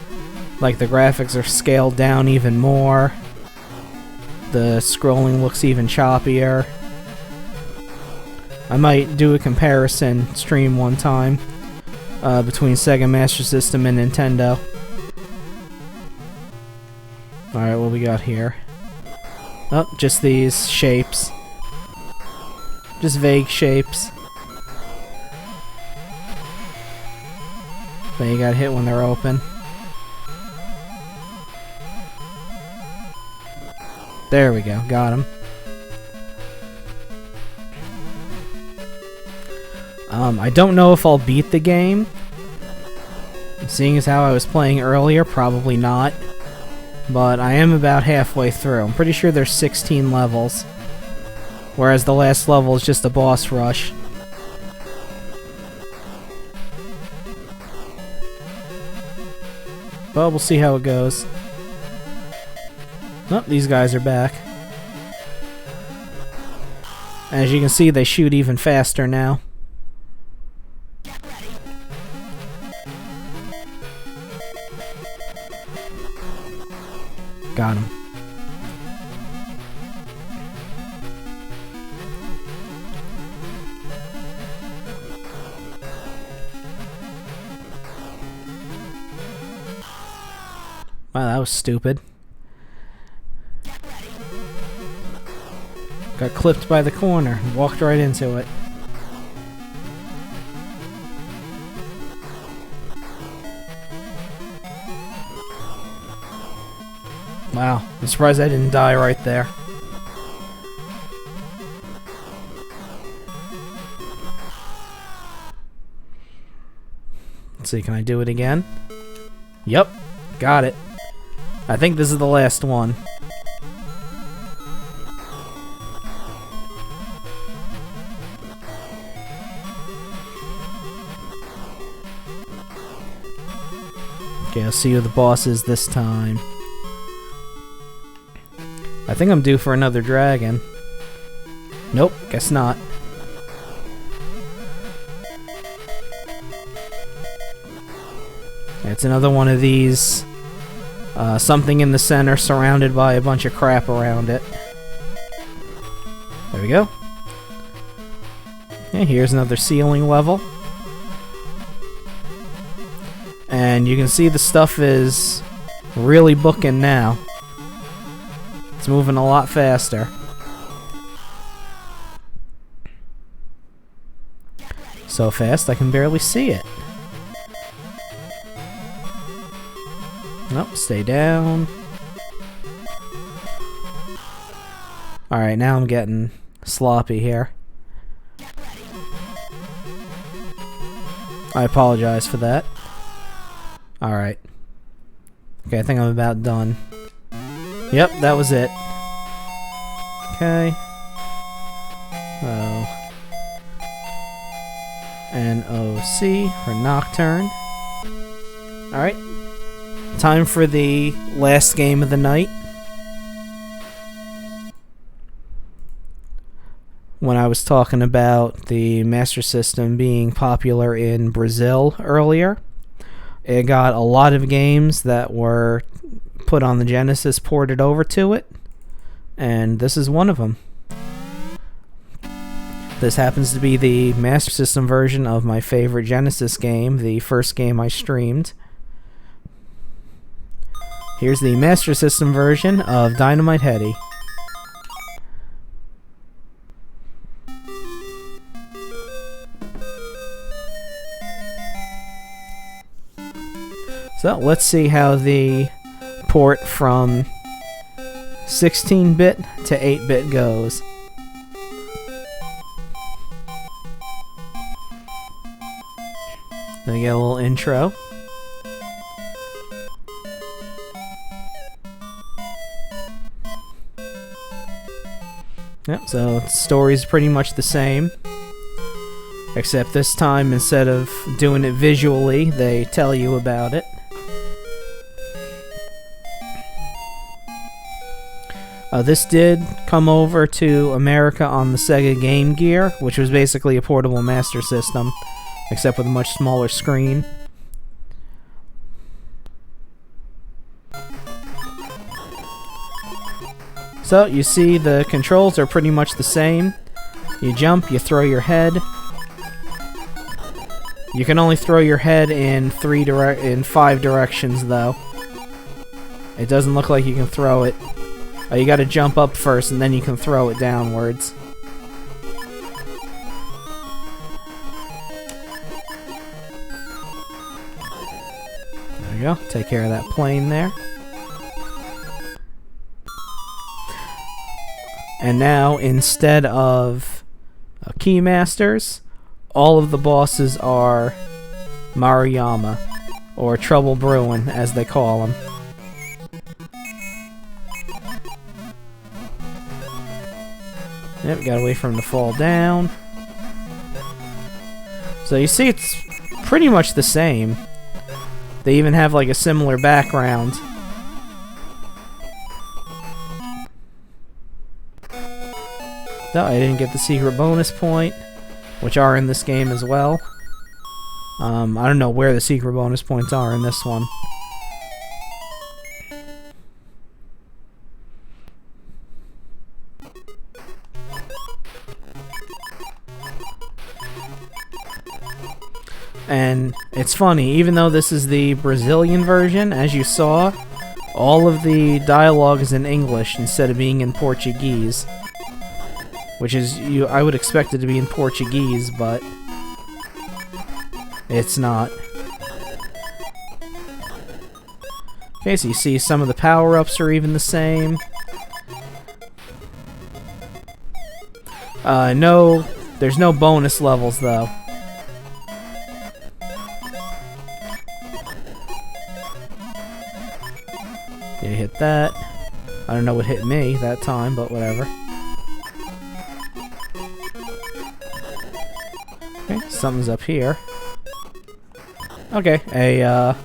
Like, the graphics are scaled down even more. The scrolling looks even choppier. I might do a comparison stream one time between Sega Master System and Nintendo. Alright, what we got here? Oh, just these shapes. Just vague shapes. But you got hit when they're open. There we go, got him. I don't know if I'll beat the game. Seeing as how I was playing earlier, probably not. But I am about halfway through. I'm pretty sure there's 16 levels. Whereas the last level is just a boss rush. But we'll see how it goes. Oh, these guys are back. As you can see, they shoot even faster now. Got him. Wow, that was stupid. Got clipped by the corner and walked right into it. Wow, I'm surprised I didn't die right there. Let's see, can I do it again? Yep, got it. I think this is the last one. Okay, let's see who the boss is this time. I think I'm due for another dragon. Nope, guess not. It's another one of these. Something in the center surrounded by a bunch of crap around it. There we go. Okay, here's another ceiling level. And you can see the stuff is really booking now. It's moving a lot faster. So fast I can barely see it. Nope, stay down. Alright, now I'm getting sloppy here. I apologize for that. Alright. Okay, I think I'm about done. Yep, that was it. Okay. N-O-C for Nocturne. Alright. Time for the last game of the night. When I was talking about the Master System being popular in Brazil earlier, it got a lot of games that were put on the Genesis ported over to it, and this is one of them. This happens to be the Master System version of my favorite Genesis game, the first game I streamed. Here's the Master System version of Dynamite Heady. So let's see how the port from 16-bit to 8-bit goes. Then we get a little intro. Yep, so the story's pretty much the same. Except this time, instead of doing it visually, they tell you about it. This did come over to America on the Sega Game Gear, which was basically a portable Master System, except with a much smaller screen. So, you see the controls are pretty much the same. You jump, you throw your head. You can only throw your head in 5 directions, though. It doesn't look like you can throw it. You gotta jump up first, and then you can throw it downwards. There you go. Take care of that plane there. And now, instead of Keymasters, all of the bosses are Maruyama, or Trouble Brewin', as they call them. Yep, gotta wait for him to fall down. So you see it's pretty much the same. They even have like a similar background. No, I didn't get the secret bonus point, which are in this game as well. I don't know where the secret bonus points are in this one. And it's funny, even though this is the Brazilian version, as you saw, all of the dialogue is in English instead of being in Portuguese. Which is, I would expect it to be in Portuguese, but it's not. Okay, so you see some of the power-ups are even the same. No, there's no bonus levels, though. You hit that. I don't know what hit me that time, but whatever. Okay, something's up here. Okay, yeah,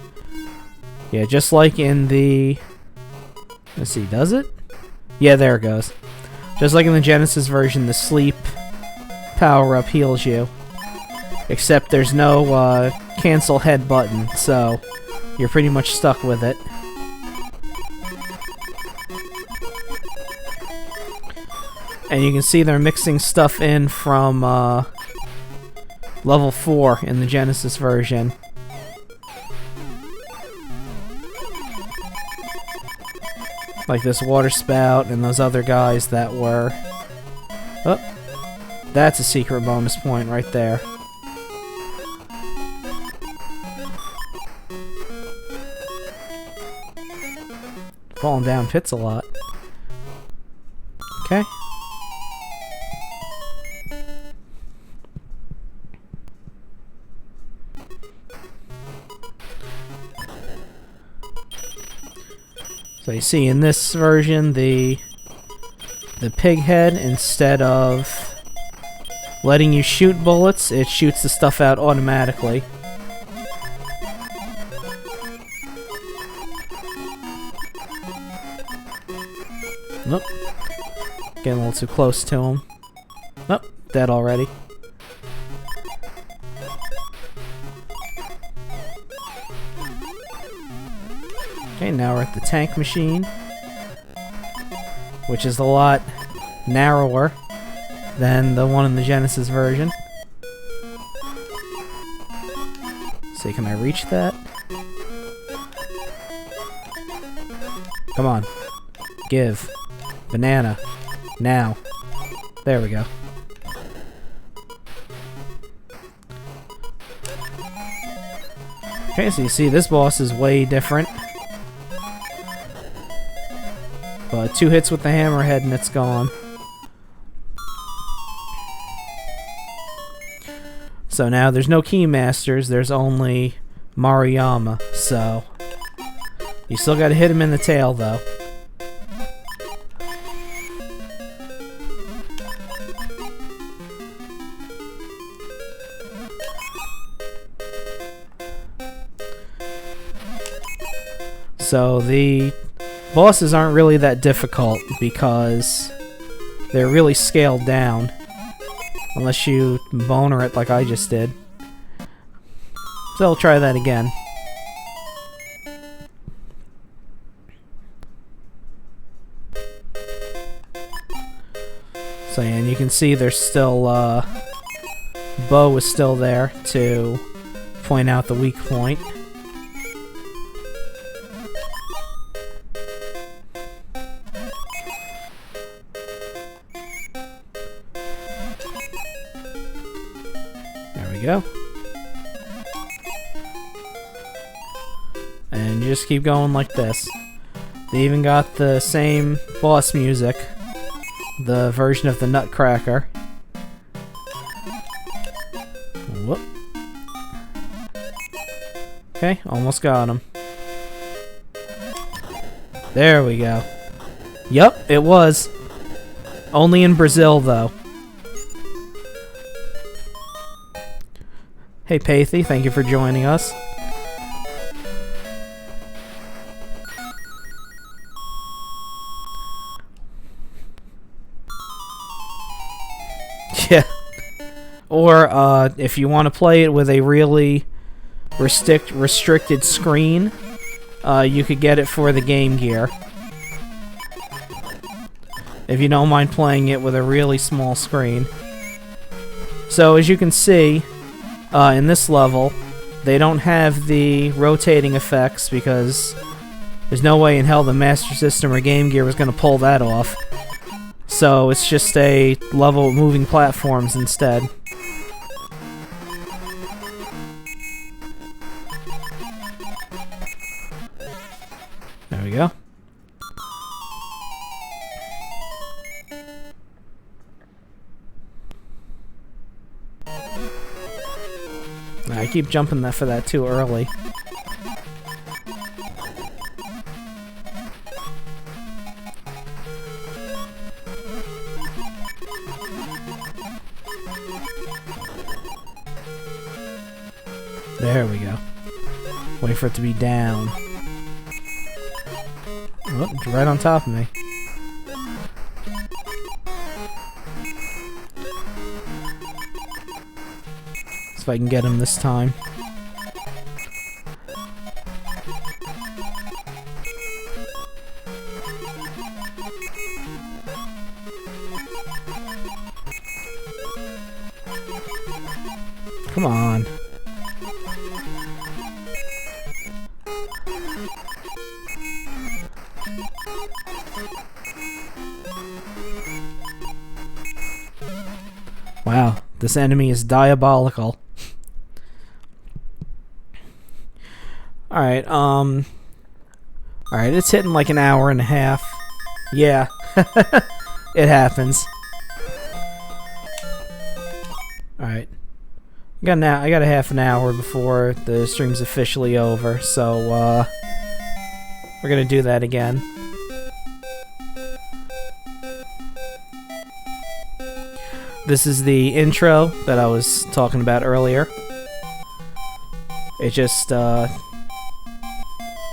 just like in the... Let's see, does it? Yeah, there it goes. Just like in the Genesis version, the sleep power-up heals you. Except there's no, cancel head button, so you're pretty much stuck with it. And you can see they're mixing stuff in from, level 4 in the Genesis version. Like this water spout and those other guys that were... Oh, that's a secret bonus point right there. Falling down pits a lot. Okay. So you see in this version, the pig head, instead of letting you shoot bullets, it shoots the stuff out automatically. Nope. Getting a little too close to him. Nope, dead already. Okay, now we're at the tank machine, which is a lot narrower than the one in the Genesis version. See, can I reach that? Come on. Give. Banana. Now. There we go. Okay, so you see this boss is way different. But 2 hits with the hammerhead and it's gone. So now there's no Keymasters, there's only Maruyama, so you still gotta hit him in the tail though. So the bosses aren't really that difficult because they're really scaled down. Unless you boner it like I just did. So I'll try that again. So yeah, and you can see there's still, Bo is still there to point out the weak point. There we go. And you just keep going like this. They even got the same boss music, the version of the Nutcracker. Whoop. Okay, almost got him. There we go. Yup, it was. Only in Brazil, though. Hey, Pathy, thank you for joining us. Yeah. Or, if you want to play it with a really restricted screen, you could get it for the Game Gear. If you don't mind playing it with a really small screen. So, as you can see, in this level, they don't have the rotating effects because there's no way in hell the Master System or Game Gear was going to pull that off. So it's just a level of moving platforms instead. There we go. I keep jumping for that too early. There we go. Wait for it to be down. Oh, it's right on top of me. See if I can get him this time. Come on. Wow, this enemy is diabolical. Alright, it's hitting like an hour and a half. Yeah, it happens. Alright. I got a half an hour before the stream's officially over, so, we're gonna do that again. This is the intro that I was talking about earlier. It just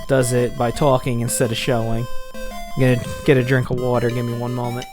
does it by talking instead of showing. I'm gonna get a drink of water, give me one moment.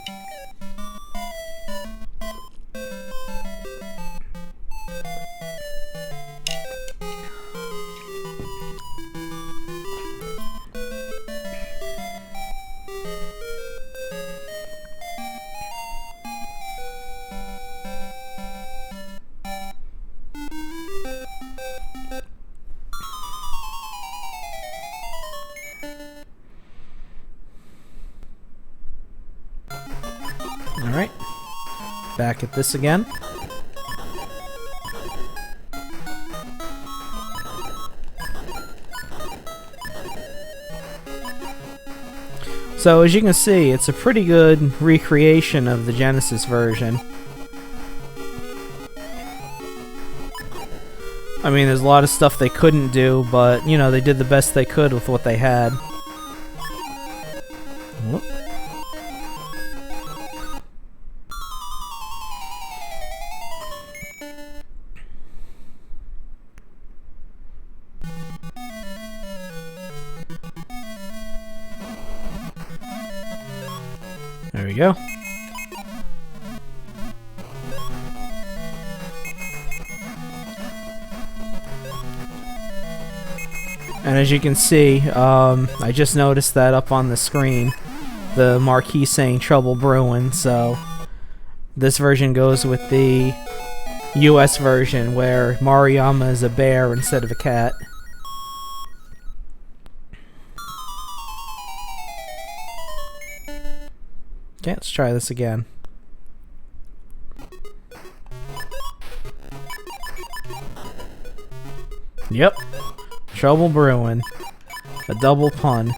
Alright, back at this again. So as you can see, it's a pretty good recreation of the Genesis version. I mean, there's a lot of stuff they couldn't do, but, you know, they did the best they could with what they had. Whoop. There we go. And as you can see, I just noticed that up on the screen, the marquee saying Trouble Brewing, so This version goes with the US version where Mariyama is a bear instead of a cat. Okay, let's try this again. Yep. Trouble brewing. A double pun.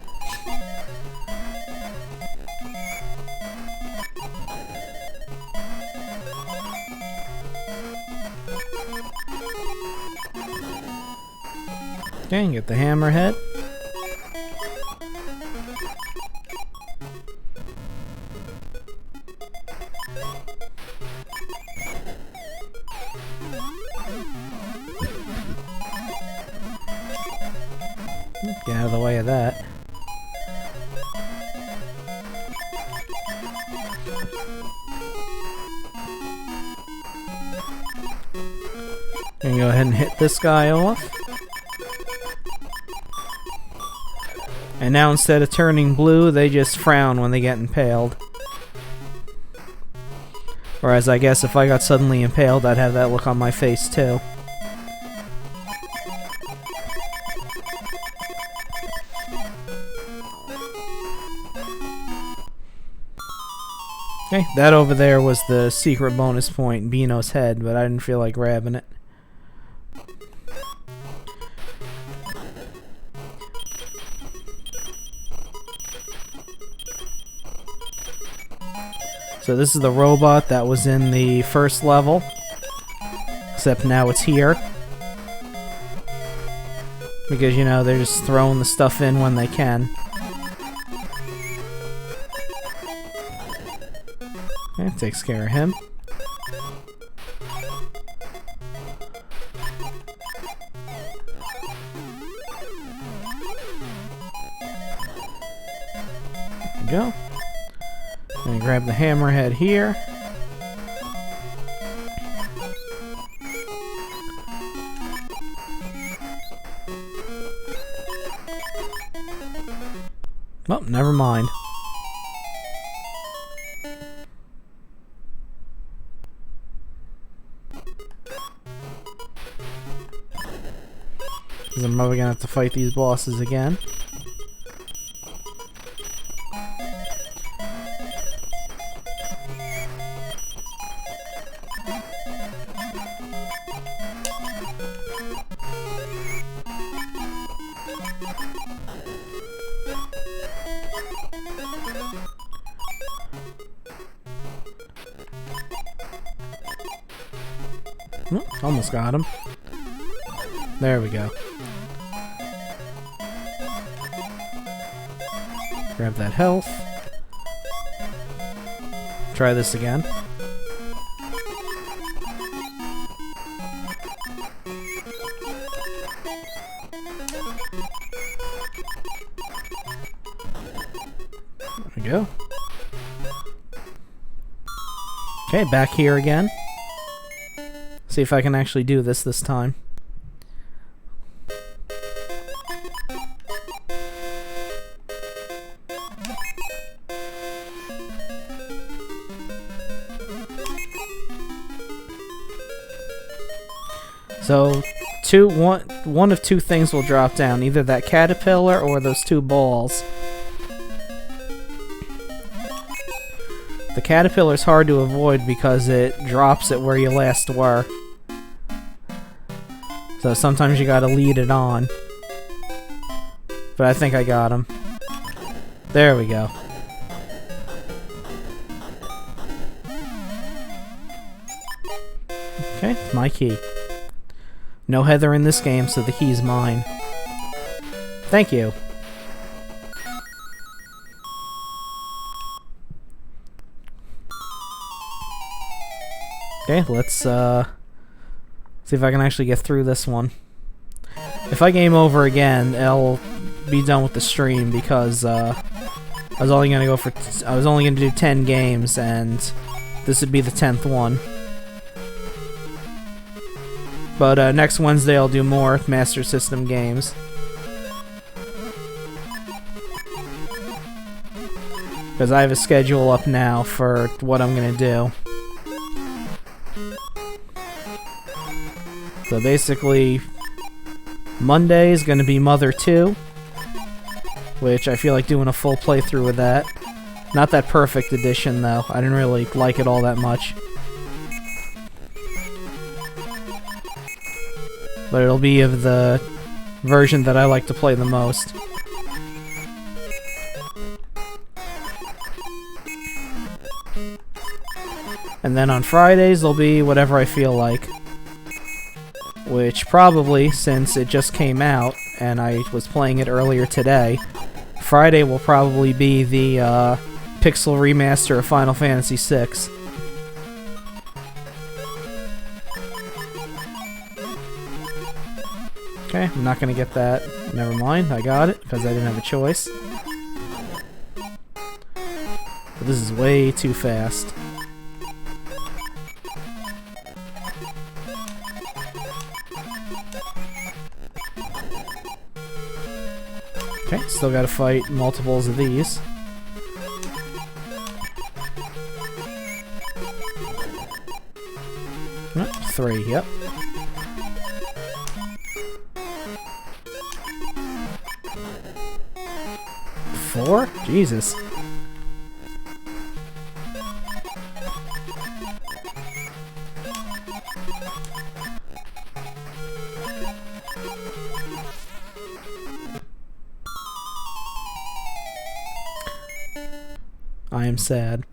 Okay, get the hammerhead. Get out of the way of that. Gonna go ahead and hit this guy off. And now instead of turning blue, they just frown when they get impaled. Whereas I guess if I got suddenly impaled, I'd have that look on my face too. Okay, that over there was the secret bonus point, Beano's head, but I didn't feel like grabbing it. So this is the robot that was in the first level, except now it's here. Because, you know, they're just throwing the stuff in when they can. Okay, takes care of him. There we go. Gonna grab the hammerhead here. Oh, never mind. Because I'm probably gonna have to fight these bosses again. Almost got him. There we go. Grab that health. Try this again. There we go. Okay, back here again. See if I can actually do this time. So, one of two things will drop down. Either that caterpillar or those two balls. The caterpillar's hard to avoid because it drops it where you last were. So sometimes you gotta lead it on. But I think I got him. There we go. Okay, it's my key. No Heather in this game, so the key's mine. Thank you. Okay, let's see if I can actually get through this one. If I game over again, I'll be done with the stream because I was only gonna do 10 games, and this would be the 10th one. But next Wednesday I'll do more Master System games. Because I have a schedule up now for what I'm gonna do. So basically, Monday is going to be Mother 2, which I feel like doing a full playthrough with that. Not that perfect edition, though. I didn't really like it all that much. But it'll be of the version that I like to play the most. And then on Fridays, there'll be whatever I feel like. Which probably, since it just came out, and I was playing it earlier today, Friday will probably be the Pixel remaster of Final Fantasy VI. Okay, I'm not gonna get that. Never mind, I got it, because I didn't have a choice. But this is way too fast. Okay, still gotta fight multiples of these. Oh, 3, yep. 4? Jesus. I am sad.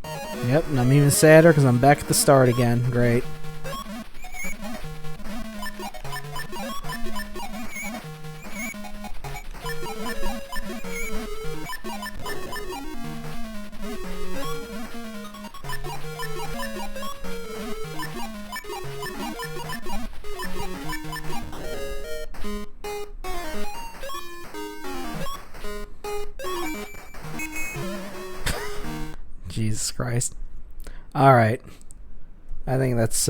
Yep, and I'm even sadder because I'm back at the start again. Great. Jesus Christ. Alright. I think that's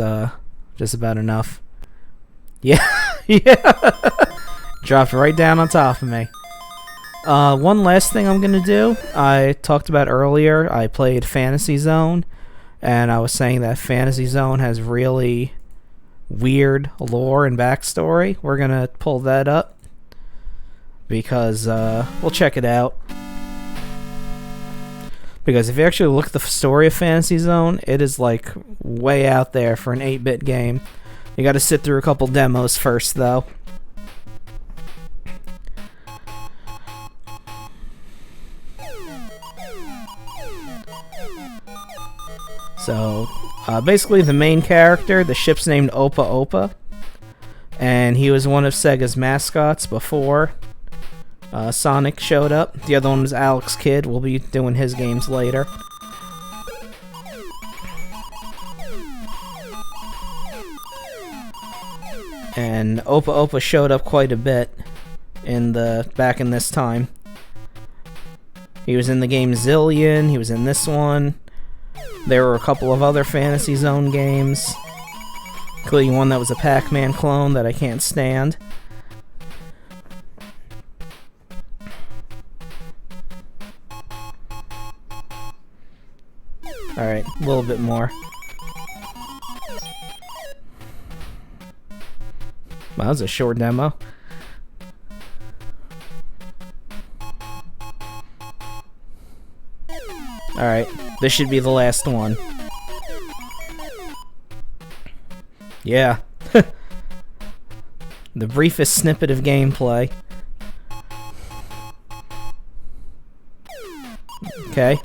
just about enough. Yeah. Yeah. Dropped right down on top of me. One last thing I'm gonna do. I talked about earlier, I played Fantasy Zone, and I was saying that Fantasy Zone has really weird lore and backstory. We're gonna pull that up because we'll check it out. Because if you actually look at the story of Fantasy Zone, it is like way out there for an 8-bit game. You gotta sit through a couple demos first, though. So, basically the main character, the ship's named Opa Opa, and he was one of Sega's mascots before Sonic showed up. The other one was Alex Kidd. We'll be doing his games later. And Opa Opa showed up quite a bit back in this time. He was in the game Zillion. He was in this one. There were a couple of other Fantasy Zone games, including one that was a Pac-Man clone that I can't stand. Alright, a little bit more. Wow, that was a short demo. Alright, this should be the last one. Yeah. The briefest snippet of gameplay. Okay.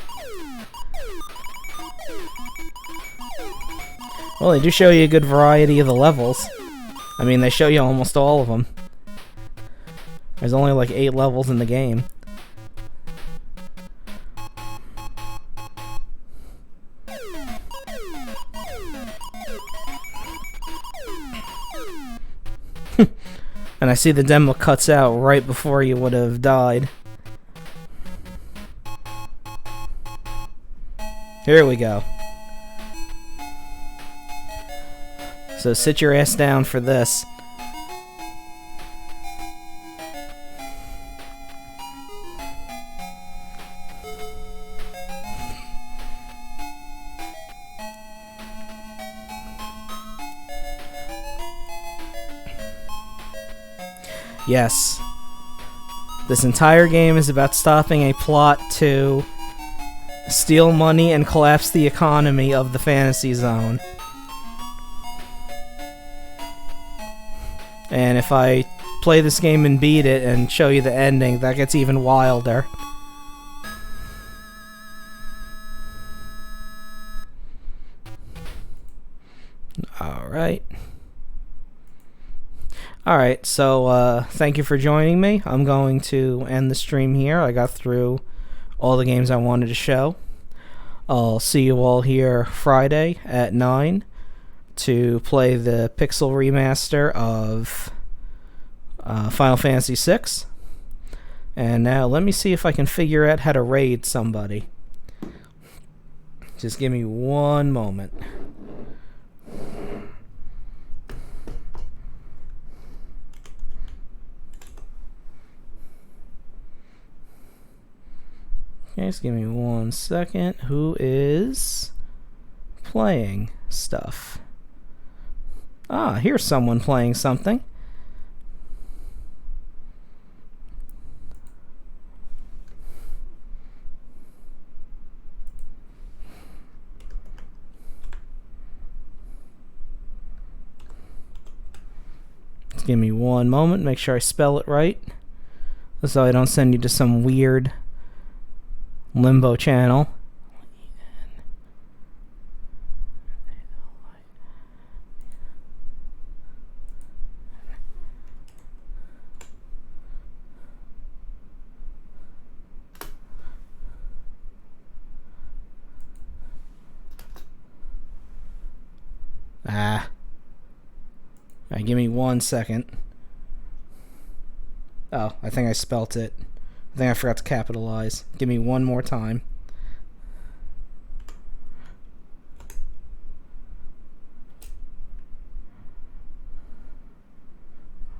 Well, they do show you a good variety of the levels. I mean, they show you almost all of them. There's only like 8 levels in the game. And I see the demo cuts out right before you would have died. Here we go. So sit your ass down for this. Yes. This entire game is about stopping a plot to steal money and collapse the economy of the fantasy zone. And if I play this game and beat it and show you the ending, that gets even wilder. Alright, so thank you for joining me. I'm going to end the stream here. I got through all the games I wanted to show. I'll see you all here Friday at 9 to play the Pixel remaster of Final Fantasy VI. And now let me see if I can figure out how to raid somebody. Just give me one moment. Okay, just give me 1 second. Who is playing stuff? Ah, here's someone playing something. Just give me one moment, make sure I spell it right, so I don't send you to some weird limbo channel. Alright, give me 1 second. Oh, I think I spelt it. I think I forgot to capitalize. Give me one more time.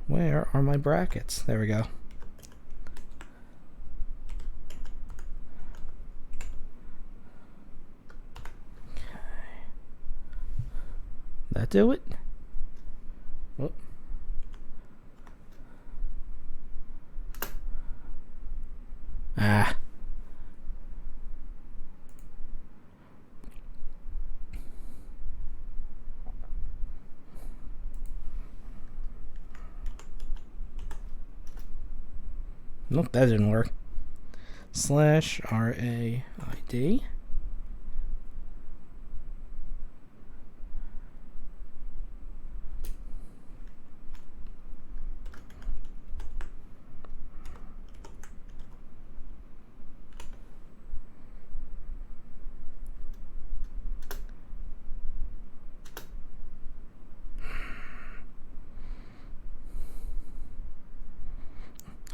Where are my brackets? There we go. Okay. That do it? Whoop. Ah. Nope, that didn't work. /RAID.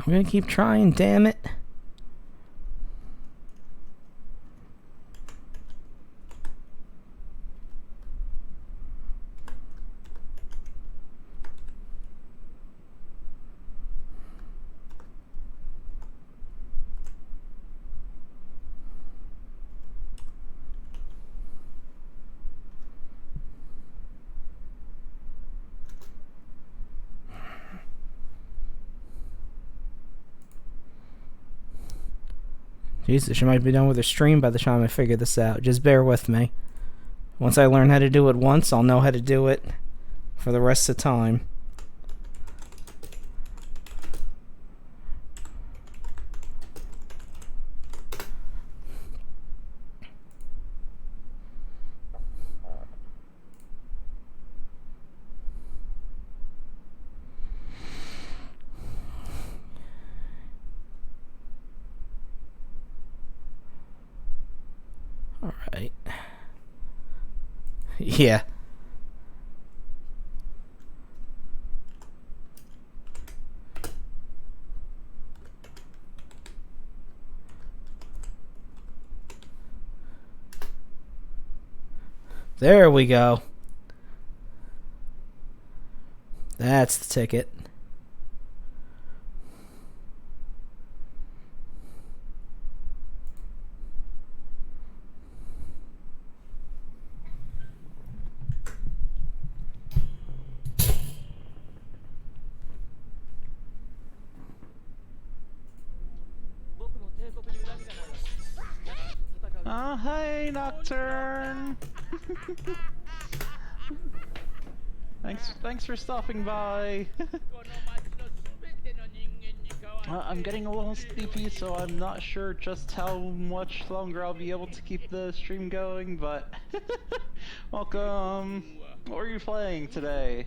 I'm gonna keep trying, damn it. Jesus, she might be done with her stream by the time I figure this out. Just bear with me. Once I learn how to do it once, I'll know how to do it for the rest of the time. Alright. Yeah. There we go. That's the ticket. Hey, Nocturne! Thanks for stopping by. I'm getting a little sleepy, so I'm not sure just how much longer I'll be able to keep the stream going, but welcome. What are you playing today?